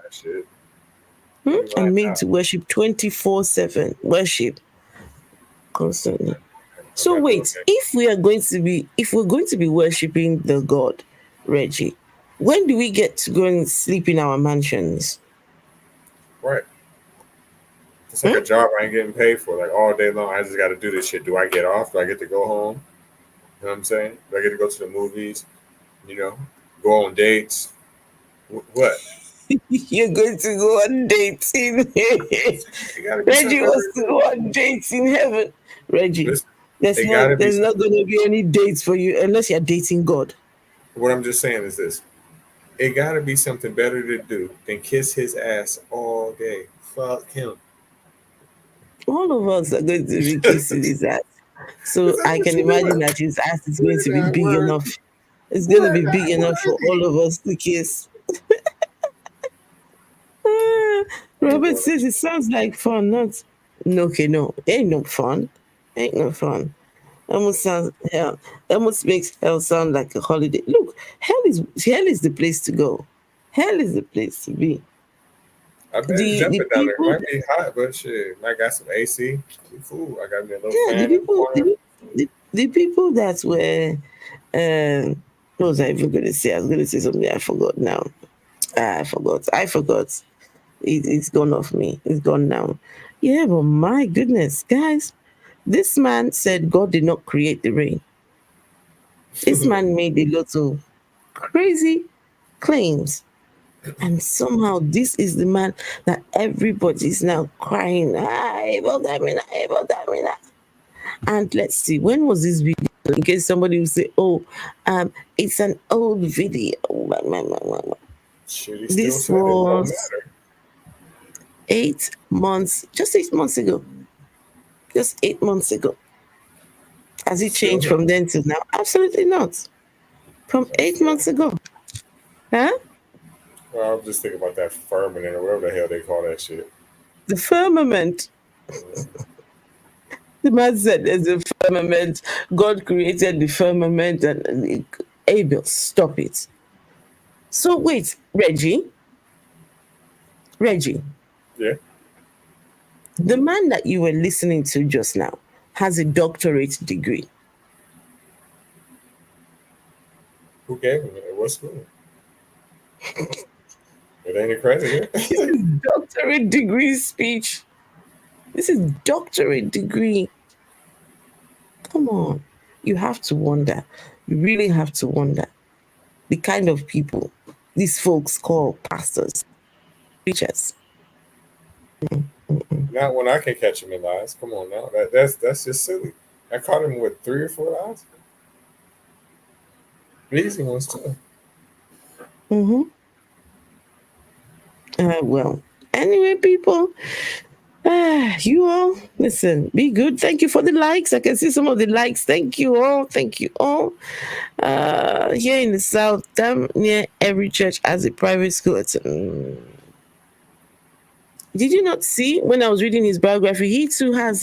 I'm made to worship 24/7. Worship constantly. So wait, if we're going to be worshiping the God, Reggie, when do we get to go and sleep in our mansions? Right. It's like a job I ain't getting paid for, like all day long. I just got to do this shit. Do I get off? Do I get to go home? You know what I'm saying? Do I get to go to the movies? Go on dates? What? You're going to go on dates in Reggie wants to go on dates in heaven. Reggie, there's not going to be any dates for you unless you're dating God. What I'm just saying is this. It got to be something better to do than kiss his ass all day. Fuck him. All of us are going to be kissing his ass. So I can imagine that his ass is going to be big enough. It's going to be big enough for all of us to kiss. Robert says it sounds like fun, not okay, no. Ain't no fun. That must make hell sound like a holiday. Look, hell is the place to go. Hell is the place to be. I bet jumping down there might be hot, but shit, I got some AC. Cool. I got me a little fan. The people that were what was I even going to say? I was going to say something I forgot now. I forgot. It's gone off me. It's gone now. Yeah, but my goodness, guys, this man said God did not create the rain. This man made a lot of crazy claims. And somehow this is the man that everybody's now crying, Abel Damina. And let's see, when was this video? In case somebody will say, it's an old video. This was 8 months, just 8 months ago. Just 8 months ago. Has it changed from then to now? Absolutely not. From 8 months ago. Huh? Well, I'm just thinking about that firmament or whatever the hell they call that shit. The firmament. The man said there's a firmament. God created the firmament and Abel, stop it. So wait, Reggie. Yeah. The man that you were listening to just now has a doctorate degree. Who gave him it? What school? It ain't a credit. This is doctorate degree speech. This is doctorate degree. Come on. You have to wonder. You really have to wonder the kind of people these folks call pastors, preachers. Not when I can catch him in lies. Come on now. That's just silly. I caught him with 3 or 4 lies. Easy ones too. Well, anyway, people, you all listen. Be good. Thank you for the likes. I can see some of the likes. Thank you all. Thank you all. Here in the south, damn near every church has a private school. Did you not see when I was reading his biography? He too has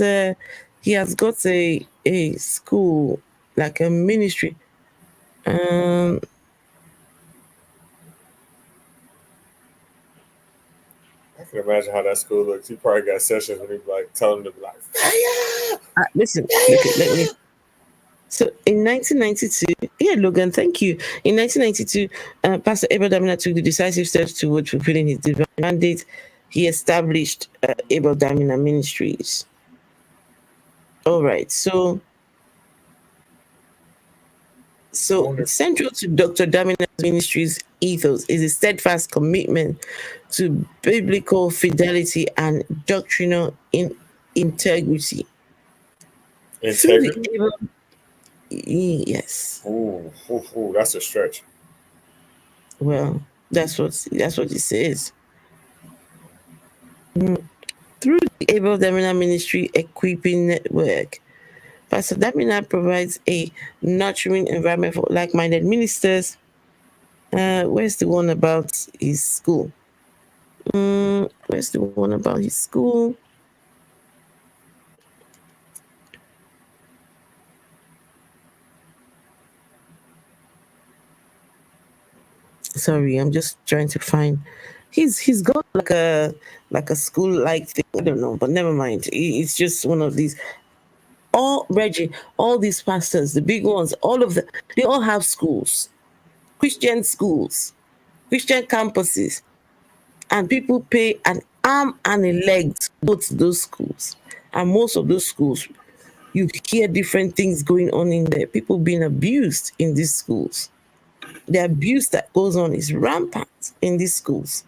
he has got a school, like a ministry. Um, I can imagine how that school looks. He probably got sessions when he like telling them to be like, listen, let me. So in 1992, yeah, Logan, thank you. In 1992, Pastor Abel Damina took the decisive steps toward fulfilling his divine mandate. He established Abel Damina Ministries. All right, so central to Dr. Damina's ministry's ethos is a steadfast commitment to biblical fidelity and doctrinal integrity. integrity. Yes. Ooh, that's a stretch. Well, that's what it says. Through the Abel Damina Ministry Equipping Network, Pastor Damina provides a nurturing environment for like-minded ministers. Where's the one about his school? Where's the one about his school? Sorry, I'm just trying to find. He's got like a school like thing. I don't know, but never mind. It's just one of these. All Reggie, all these pastors, the big ones, all of them, they all have schools, Christian schools, Christian campuses, and people pay an arm and a leg to go to those schools. And most of those schools, you hear different things going on in there. People being abused in these schools. The abuse that goes on is rampant in these schools.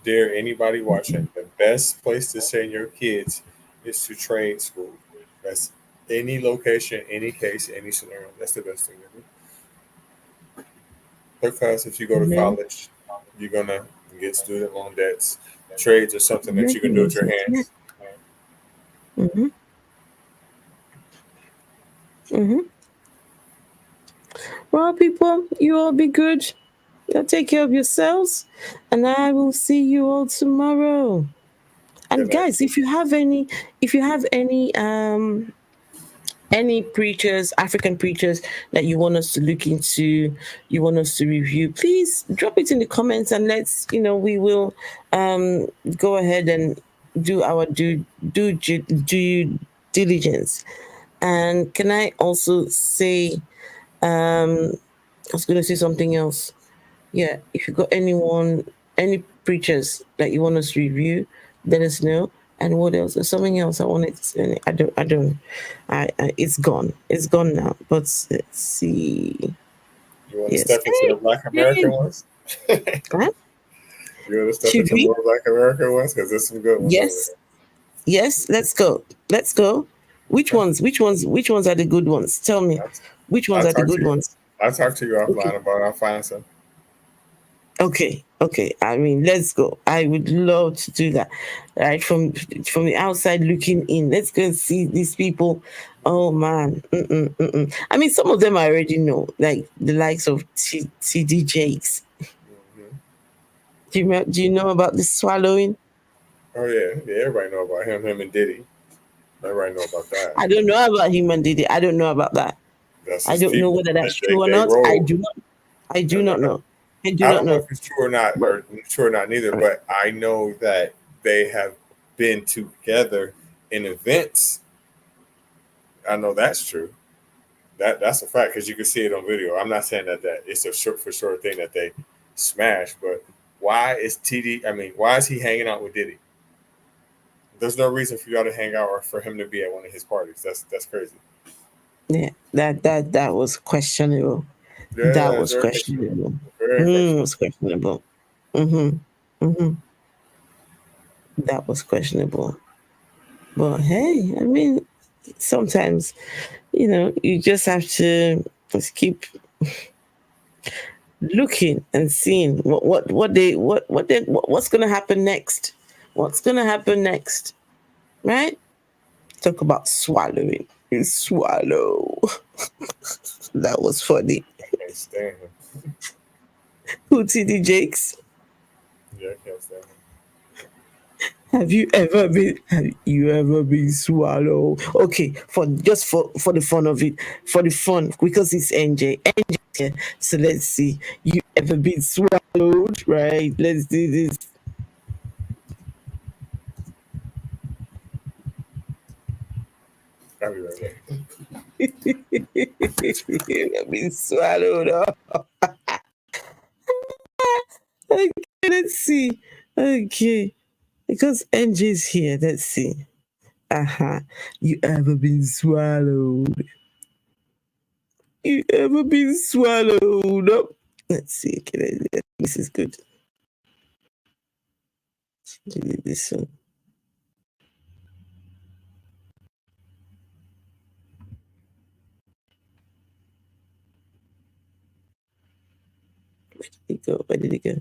Dare anybody watching, the best place to send your kids is to trade school. That's any location, any case, any scenario. That's the best thing to do. Because if you go to college, you're gonna get student loan debts. Trades are something that you can do with your hands. Well, people, you all be good. You'll take care of yourselves, and I will see you all tomorrow. And guys, if you have any preachers, African preachers that you want us to look into, you want us to review, please drop it in the comments and let's, we will go ahead and do our due diligence. And can I also say, I was going to say something else. Yeah, if you got any preachers that you want us to review, let us know. And what else? There's something else I wanted to say. It's gone. It's gone now. But let's see. You want to step into the Black American ones? Huh? You want to step into more Black American ones? Because there's some good ones. Yes, let's go. Which ones are the good ones? Tell me. Which ones are the good ones? I'll talk to you offline about it. I'll find some. Okay. I mean, let's go. I would love to do that. Right from the outside looking in. Let's go and see these people. Oh man. I mean, some of them I already know, like the likes of TD Jakes. Do you know about the swallowing? Oh yeah, everybody know about him and Diddy. Everybody know about that. I don't know about him and Diddy. I don't know about that. I don't know whether that's true or not. I do not know. I do not know. I don't know if it's true or not, neither. But I know that they have been together in events. I know that's true. That's a fact because you can see it on video. I'm not saying that it's a for sure thing that they smashed, but why is why is he hanging out with Diddy? There's no reason for y'all to hang out or for him to be at one of his parties. That's crazy. Yeah, that was questionable. Yeah, that was questionable. It was questionable. That was questionable. But hey, I mean, sometimes, you just have to just keep looking and seeing what's gonna happen next. What's gonna happen next? Right? Talk about swallowing. You swallow. That was funny. I can't stand him. Who TD Jakes? Yeah, I can't stand him. Have you ever been swallowed? Okay, for the fun of it, for the fun, because it's NJ. NJ here. So let's see. You ever been swallowed? Right? Let's do this. I'll be right back. You ever been swallowed up? Okay, let's see. Okay. Because NJ's here, let's see. You ever been swallowed? You ever been swallowed up? Let's see. Okay, this is good. This one. Where did it go? Where did it go?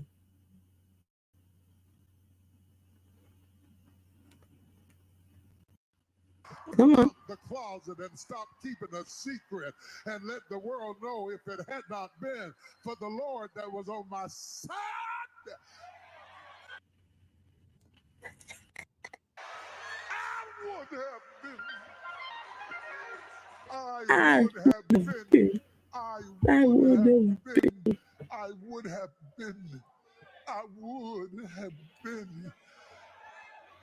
Come on. The closet and stop keeping a secret and let the world know if it had not been for the Lord that was on my side. I would have been. I would have been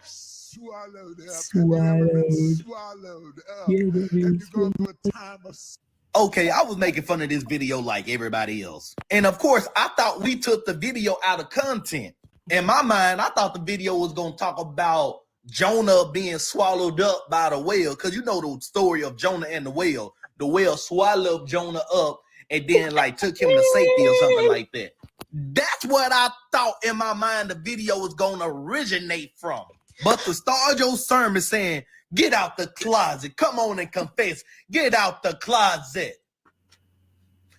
swallowed up. Swallowed up. Have you gone through a time of... Okay, I was making fun of this video like everybody else. And of course, I thought we took the video out of content. In my mind, I thought the video was going to talk about Jonah being swallowed up by the whale. Because you know the story of Jonah and the whale. The whale swallowed Jonah up and then like took him to safety or something like that. That's what I thought in my mind the video was going to originate from. But to start your sermon saying, get out the closet, come on and confess, get out the closet.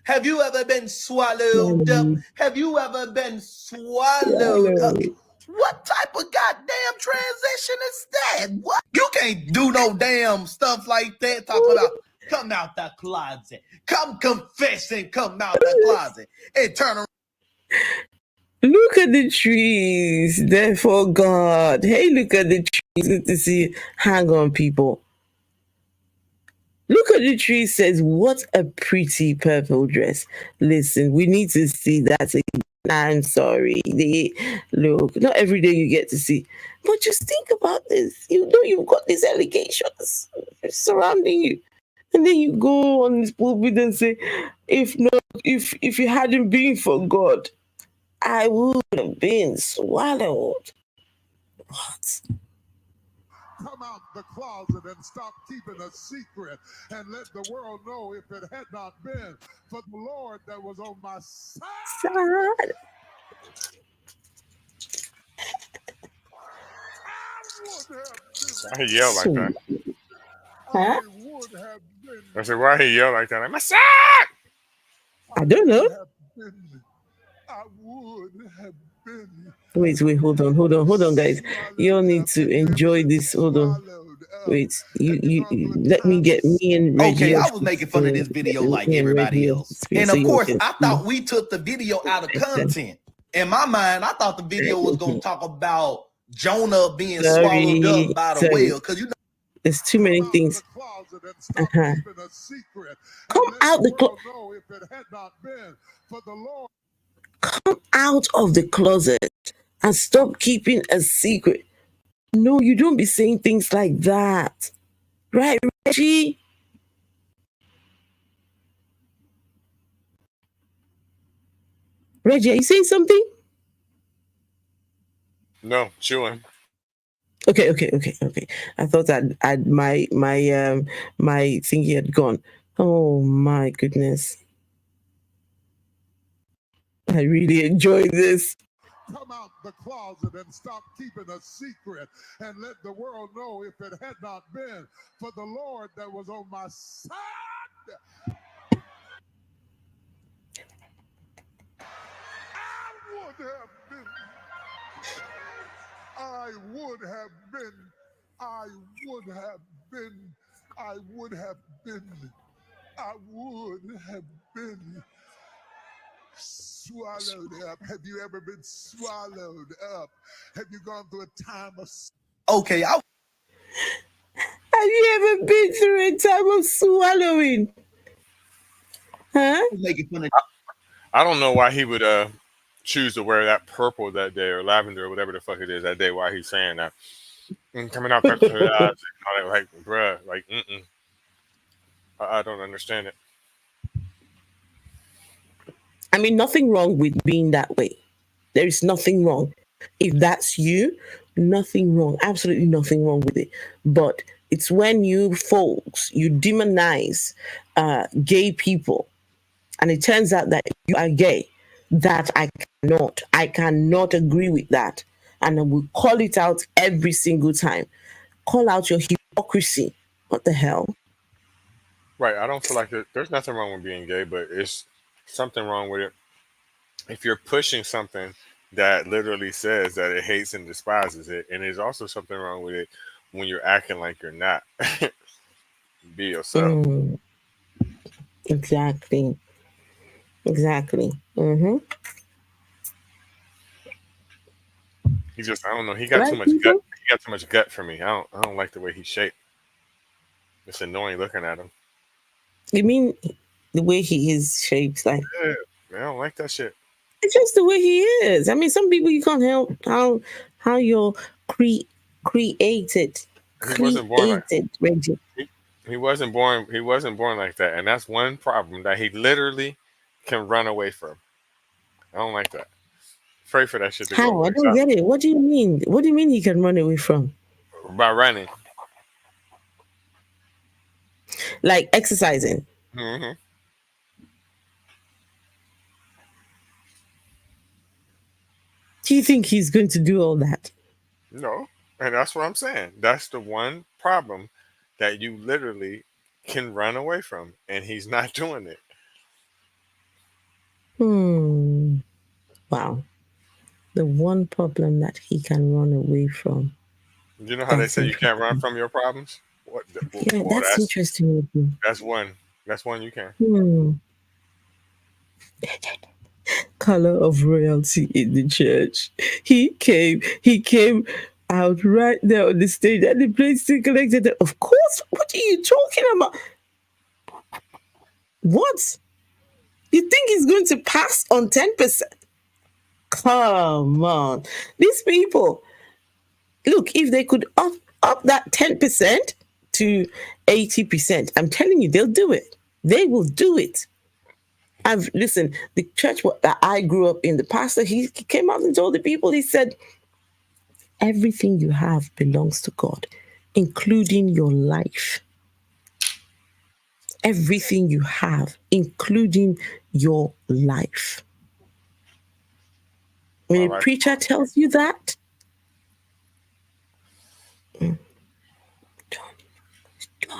Have you ever been swallowed up? Have you ever been swallowed up? What type of goddamn transition is that? What? You can't do no damn stuff like that. Talk about come out the closet. Come confess and come out the closet. And turn around. Look at the trees. Therefore, God. Hey, look at the trees. Good to see you. Hang on, people. Look at the tree. Says, what a pretty purple dress. Listen, we need to see that again. I'm sorry. Look, not every day you get to see. But just think about this. You know you've got these allegations surrounding you. And then you go on this pulpit and say, if it hadn't been for God, I would have been swallowed. What? Come out the closet and stop keeping a secret and let the world know if it had not been for the Lord that was on my side. Why he yell like that? Huh? I would have been. I said, why he yell like that? I'm a sack! I don't know. I would have been. Wait, hold on, guys. You all need to enjoy this. Hold on. Wait, you let me get me and Reggie. Okay, I was making fun of this video like everybody else. And of course, I thought we took the video out of content. In my mind, I thought the video was going to talk about Jonah being swallowed up by the whale. Because you know, there's too many things. Come out the closet. Come out of the closet and stop keeping a secret. No, you don't be saying things like that. Right, Reggie? Reggie, are you saying something? No, chewing. Okay. I thought I'd my thingy had gone. Oh my goodness. I really enjoyed this. Come out the closet and stop keeping a secret and let the world know if it had not been for the Lord that was on my side. I would have been, I would have been, I would have been, I would have been swallowed up. Have you ever been swallowed up? Have you gone through a time of Okay, I Have you ever been through a time of swallowing? Huh? was making fun of I don't know why he would choose to wear that purple that day or lavender or whatever the fuck it is that day. Why he's saying that? Coming out that like, bruh, like, I don't understand it. I mean, nothing wrong with being that way. There is nothing wrong. If that's you, nothing wrong. Absolutely nothing wrong with it. But it's when you folks, you demonize gay people, and it turns out that you are gay, that I cannot agree with that. And I will call it out every single time. Call out your hypocrisy. What the hell? Right. I don't feel like there's nothing wrong with being gay, but it's something wrong with it if you're pushing something that literally says that it hates and despises it, and there's also something wrong with it when you're acting like you're not. Be yourself. Mm, exactly. Exactly. He just, I don't know. He got too Right, much gut. people? He got too much gut for me. I don't like the way he's shaped. It's annoying looking at him. You mean the way he is shaped? Like, Yeah, I don't like that shit. it's just the way he is. I mean, some people you can't help how you're created. He wasn't born like Created, Reggie. he wasn't born. He wasn't born like that, and that's one problem that he literally can run away from. I don't like that. Pray for that shit to go How? I away. don't get it. What do you mean? What do you mean he can run away from? By running. Like exercising. Hmm. Do you think he's going to do all that? No, and that's what I'm saying. That's the one problem that you literally can run away from, and he's not doing it. Wow. The one problem that he can run away from. You know how they That's say you can't run interesting. from your problems? What? Yeah, Well, that's interesting with you. that's one. That's one you can. Color of royalty in the church. He came out right there on the stage and the place still collected it. Of course, what are you talking about? What? You think he's going to pass on 10%? Come on. These people, look, if they could up that 10% to 80%, I'm telling you, they'll do it. They will do it. Listen, the church that I grew up in, the pastor, he came out and told the people, he said, everything you have belongs to God, including your life. Everything you have, including your life. When a preacher tells you that,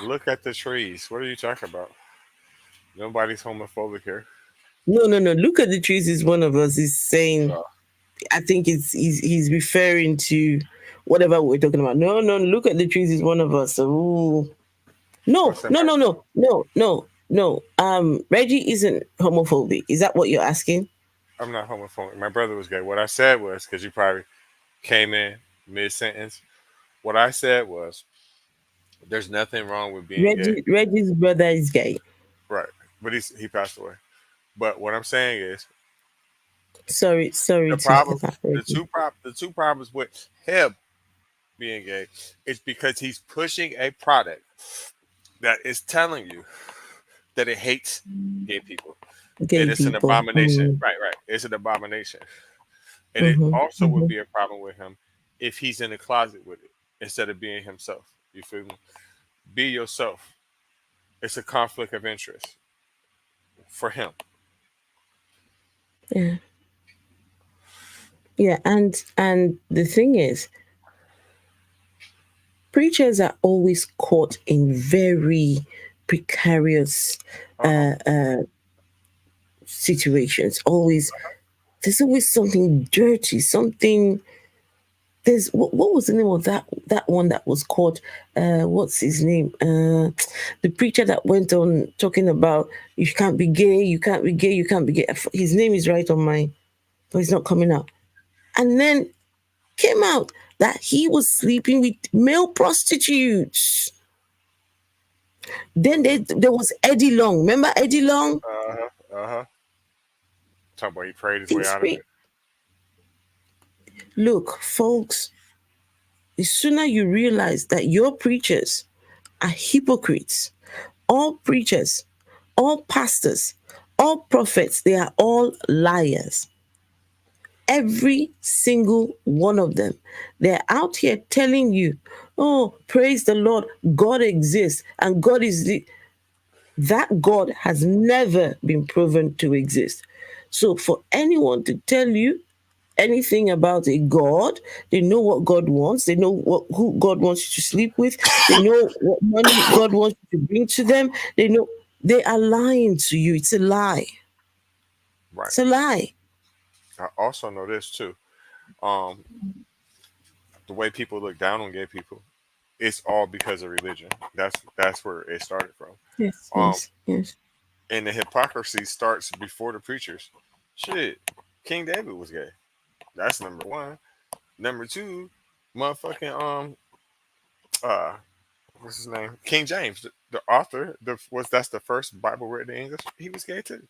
Look at the trees. What are you talking about? Nobody's homophobic here. no. Look at the trees is one of us. Is saying, I think he's referring to whatever we're talking about. No. Look at the trees is one of us. Ooh. No. Reggie isn't homophobic. Is that what you're asking? I'm not homophobic. My brother was gay. What I said was, because you probably came in mid-sentence, what I said was, there's nothing wrong with being gay. Reggie's brother is gay. Right. But he passed away. But what I'm saying is, sorry. The two problems with him being gay is because he's pushing a product that is telling you that it hates gay people. It's an abomination. Right. It's an abomination. And it also would be a problem with him if he's in the closet with it instead of being himself. You feel me? Be yourself. It's a conflict of interest for him. Yeah, and the thing is, preachers are always caught in very precarious situations. Always There's always something dirty, something. There's what was the name of that one that was called? What's his name? The preacher that went on talking about you can't be gay, you can't be gay, you can't be gay. His name is right on my, but it's not coming out. And then came out that he was sleeping with male prostitutes. Then there was Eddie Long. Remember Eddie Long? Talk about he prayed his way Things out of it. Look, folks, the sooner you realize that your preachers are hypocrites, all preachers, all pastors, all prophets, they are all liars. Every single one of them. They're out here telling you, oh, praise the Lord, God exists, and God is that God has never been proven to exist. So for anyone to tell you anything about a God, they know what God wants, they know who God wants you to sleep with, they know what money God wants you to bring to them, they know they are lying to you. It's a lie. Right. It's a lie. I also know this too. The way people look down on gay people, it's all because of religion. That's where it started from. Yes, Um, yes. and the hypocrisy starts before the preachers. Shit, King David was gay. That's number one. Number two, motherfucking uh, what's his name? King James, the author, that's the first Bible written in English. He was gay too.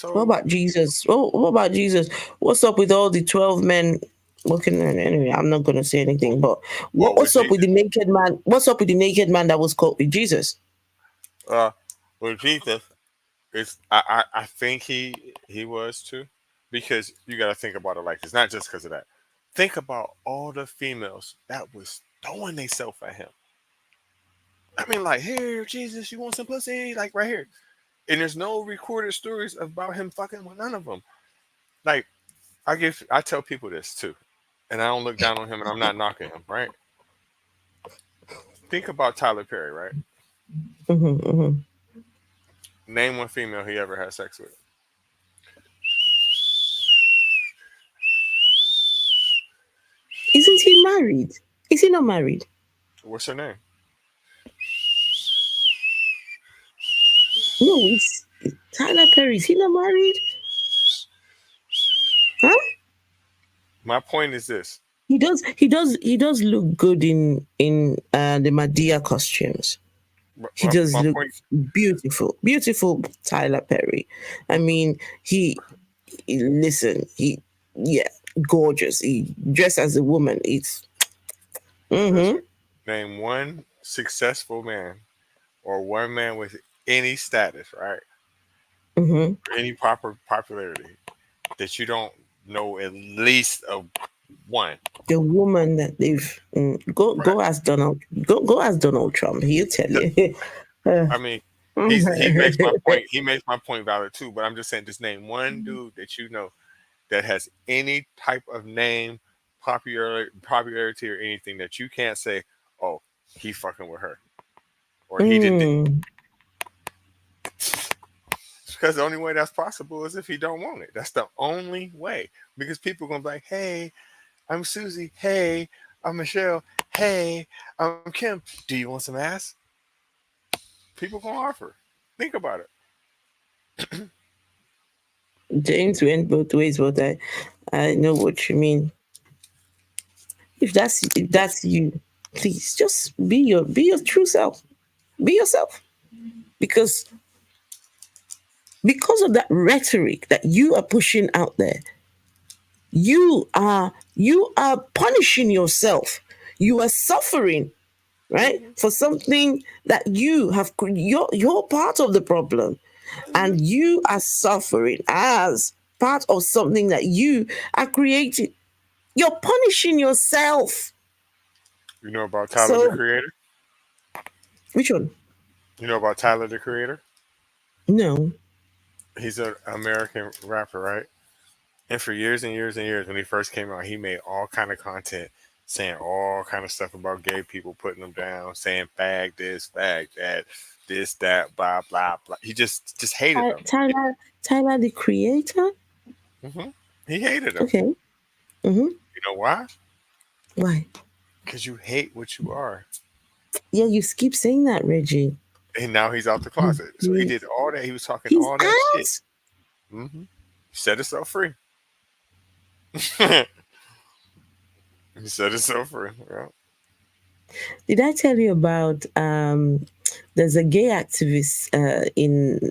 What So about Jesus? What about Jesus? What's up with all the 12 men looking? Anyway, I'm not going to say anything, but what was what's up with Jesus? the naked man? What's up with the naked man that was caught with Jesus? Uh, with Jesus, it's I think he was too, because you got to think about it like it's not just because of that. Think about all the females that was throwing themselves at him. I mean, like, here, Jesus, you want some pussy? Like, right here. And there's no recorded stories about him fucking with none of them. Like, I tell people this too, and I don't look down on him, and I'm not knocking him, right? Think about Tyler Perry, right? Mm-hmm. Name one female he ever had sex with. Isn't he married? Is he not married? What's her name? No, it's Tyler Perry. Is he not married? Huh? My point is this. He does. He does look good in the Madea costumes. He does My look point. beautiful Tyler Perry. I mean, listen, yeah, gorgeous. He dressed as a woman. It's Listen, name one successful man or one man with any status, right? Any proper popularity that you don't know at least of one. the woman that they've Right. go ask Donald Trump. He'll tell you. I mean, he makes my point. He makes my point valid too. But I'm just saying, just name one dude that you know that has any type of name, popularity, or anything that you can't say, oh, he fucking with her, or he didn't. Because the only way that's possible is if he don't want it. That's the only way. Because people gonna be like, hey, I'm Susie. Hey, I'm Michelle. Hey, I'm Kim. Do you want some ass? People gonna offer. Think about it. James went both ways, but I know what you mean. If that's you, please just be your true self. Be yourself. Because of that rhetoric that you are pushing out there, you are punishing yourself. You are suffering, right? For something that you have you're part of the problem. And you are suffering as part of something that you are creating. You're punishing yourself. You know about Tyler the So, Creator? which one? You know about Tyler the Creator? No. He's an American rapper, right? And for years and years and years, when he first came out, he made all kind of content saying all kind of stuff about gay people, putting them down, saying fag this, fag that, this, that, blah, blah, blah. He just hated them. Tyler the Creator? Mm-hmm. He hated him. Okay. Mm-hmm. You know why? Why? Because you hate what you are. Yeah, you keep saying that, Reggie. And now he's out the closet. So he did all that. He was talking He's all that shit. out. Mm-hmm. Set himself free. He set himself free. Yeah. Did I tell you about there's a gay activist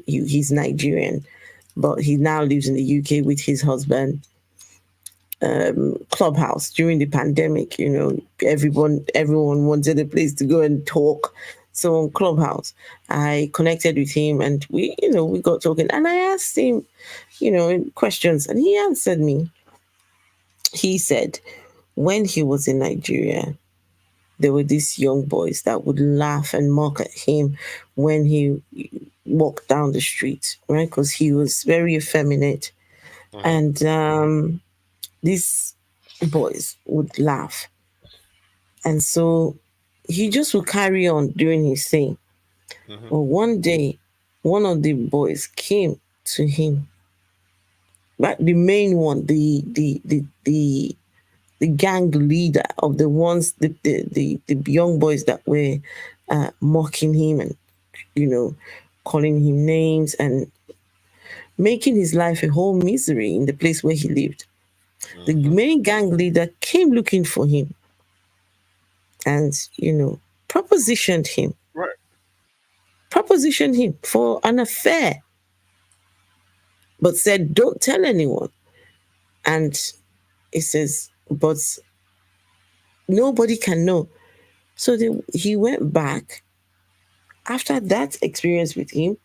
he's Nigerian, but he now lives in the UK with his husband. Clubhouse during the pandemic, everyone wanted a place to go and talk. So on Clubhouse, I connected with him and we got talking and I asked him, questions and he answered me. He said when he was in Nigeria, there were these young boys that would laugh and mock at him when he walked down the street, right? Because he was very effeminate. Mm-hmm. And these boys would laugh. And so he just would carry on doing his thing. Mm-hmm. But one day, one of the boys came to him, right? The main one, the gang leader of the ones, the young boys that were mocking him and, calling him names and making his life a whole misery in the place where he lived. The Mm-hmm. main gang leader came looking for him and, propositioned him. Right. Propositioned him for an affair, but said, don't tell anyone. And he says, but nobody can know. So he went back after that experience with him.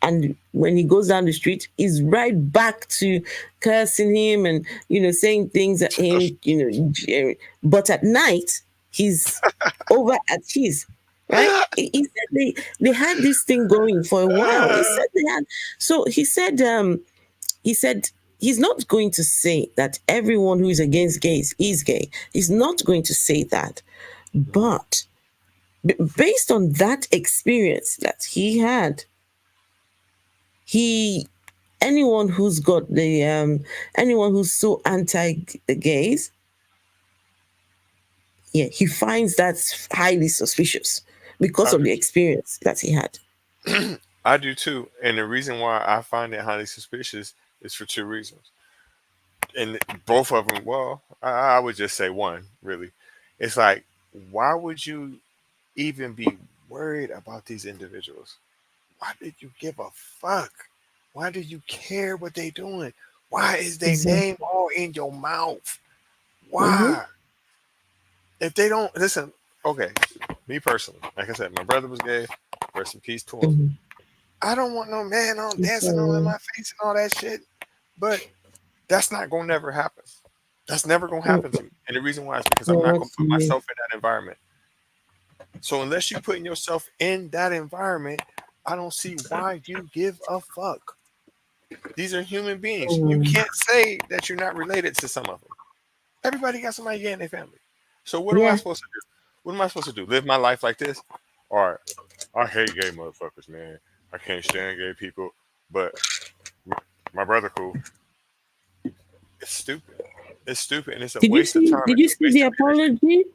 And when he goes down the street, he's right back to cursing him and, saying things at him, but at night, he's over at his, right? He said they had this thing going for a while. He said they had, so he said he's not going to say that everyone who is against gays is gay. He's not going to say that. But based on that experience that he had, anyone who's got anyone who's so anti the gays, yeah, he finds that highly suspicious because of the experience that he had. I do too. And the reason why I find it highly suspicious is for two reasons. And both of them, well, I would just say one, really. It's like, why would you even be worried about these individuals? Why did you give a fuck? Why do you care what they doing? Why is their name all in your mouth? Why? If they don't listen, okay, me personally, like I said, my brother was gay. Rest in peace to him. I don't want no man on dancing all in my face and all that shit. But that's not gonna never happen. That's never gonna happen to me. And the reason why is because I'm not gonna put myself in that environment. So unless you're putting yourself in that environment, I don't see why you give a fuck. These are human beings. You can't say that you're not related to some of them. Everybody got somebody gay in their family. So what am I supposed to do? What am I supposed to do? Live my life like this? Or I hate gay motherfuckers, man. I can't stand gay people. But my brother cool. It's stupid. It's stupid and it's a waste of time. Did you see the apology?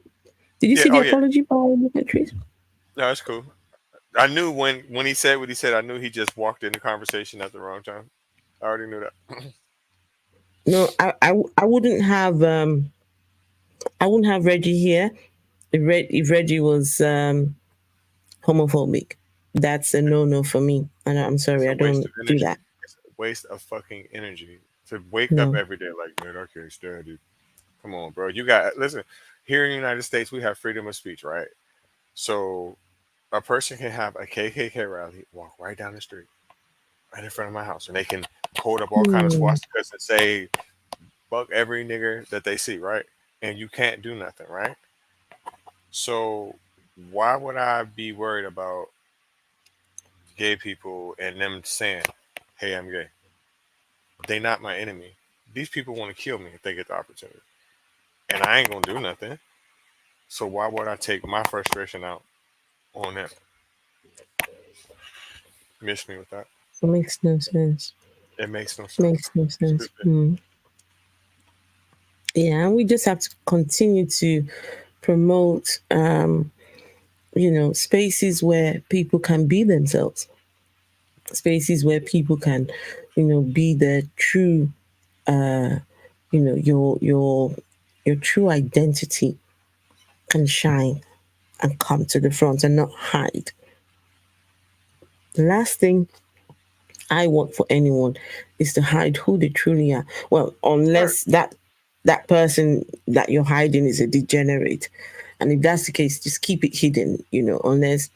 Did you see the apology by Patrice? No, it's cool. I knew when he said what he said, I knew he just walked in the conversation at the wrong time. I already knew that. No, I wouldn't have Reggie here if Reggie was homophobic. That's a no for me. And I'm sorry, I don't do that. It's a waste of fucking energy to wake up every day like, man, I can't stand it. Come on, bro. Listen, here in the United States, we have freedom of speech, right? So a person can have a KKK rally, walk right down the street, right in front of my house, and they can hold up all kinds of swastikas and say, fuck every nigger that they see, right? And you can't do nothing, right? So why would I be worried about gay people and them saying, hey, I'm gay? They not my enemy. These people want to kill me if they get the opportunity. And I ain't going to do nothing. So why would I take my frustration out on them? Miss me with that. It makes no sense. It makes no sense. Makes no sense. Yeah, and we just have to continue to promote, spaces where people can be themselves, spaces where people can, be their true, your true identity can shine and come to the front and not hide. The last thing I want for anyone is to hide who they truly are. Well, unless that person that you're hiding is a degenerate. And if that's the case, just keep it hidden, unless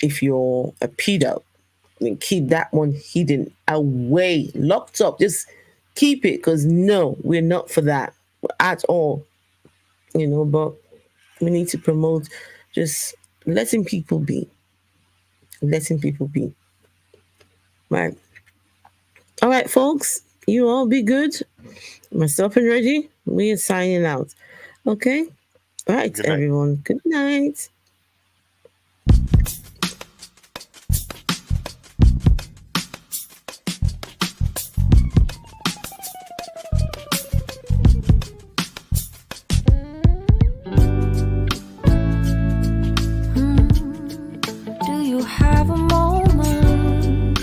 if you're a pedo, then keep that one hidden away, locked up. Just keep it, because no, we're not for that at all. But we need to promote just letting people be. Letting people be. Right. All right, folks. You all be good. Myself and Reggie, we are signing out. Okay? All right, Good night. everyone. Good night. Do you have a moment?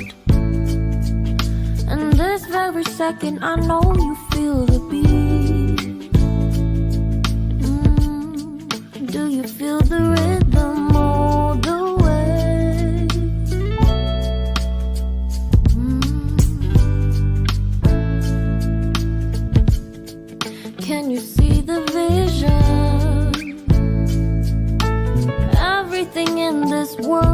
And this very second, I know you feel the beat. Do you feel the rhythm all the way? Can you see the vision? Everything in this world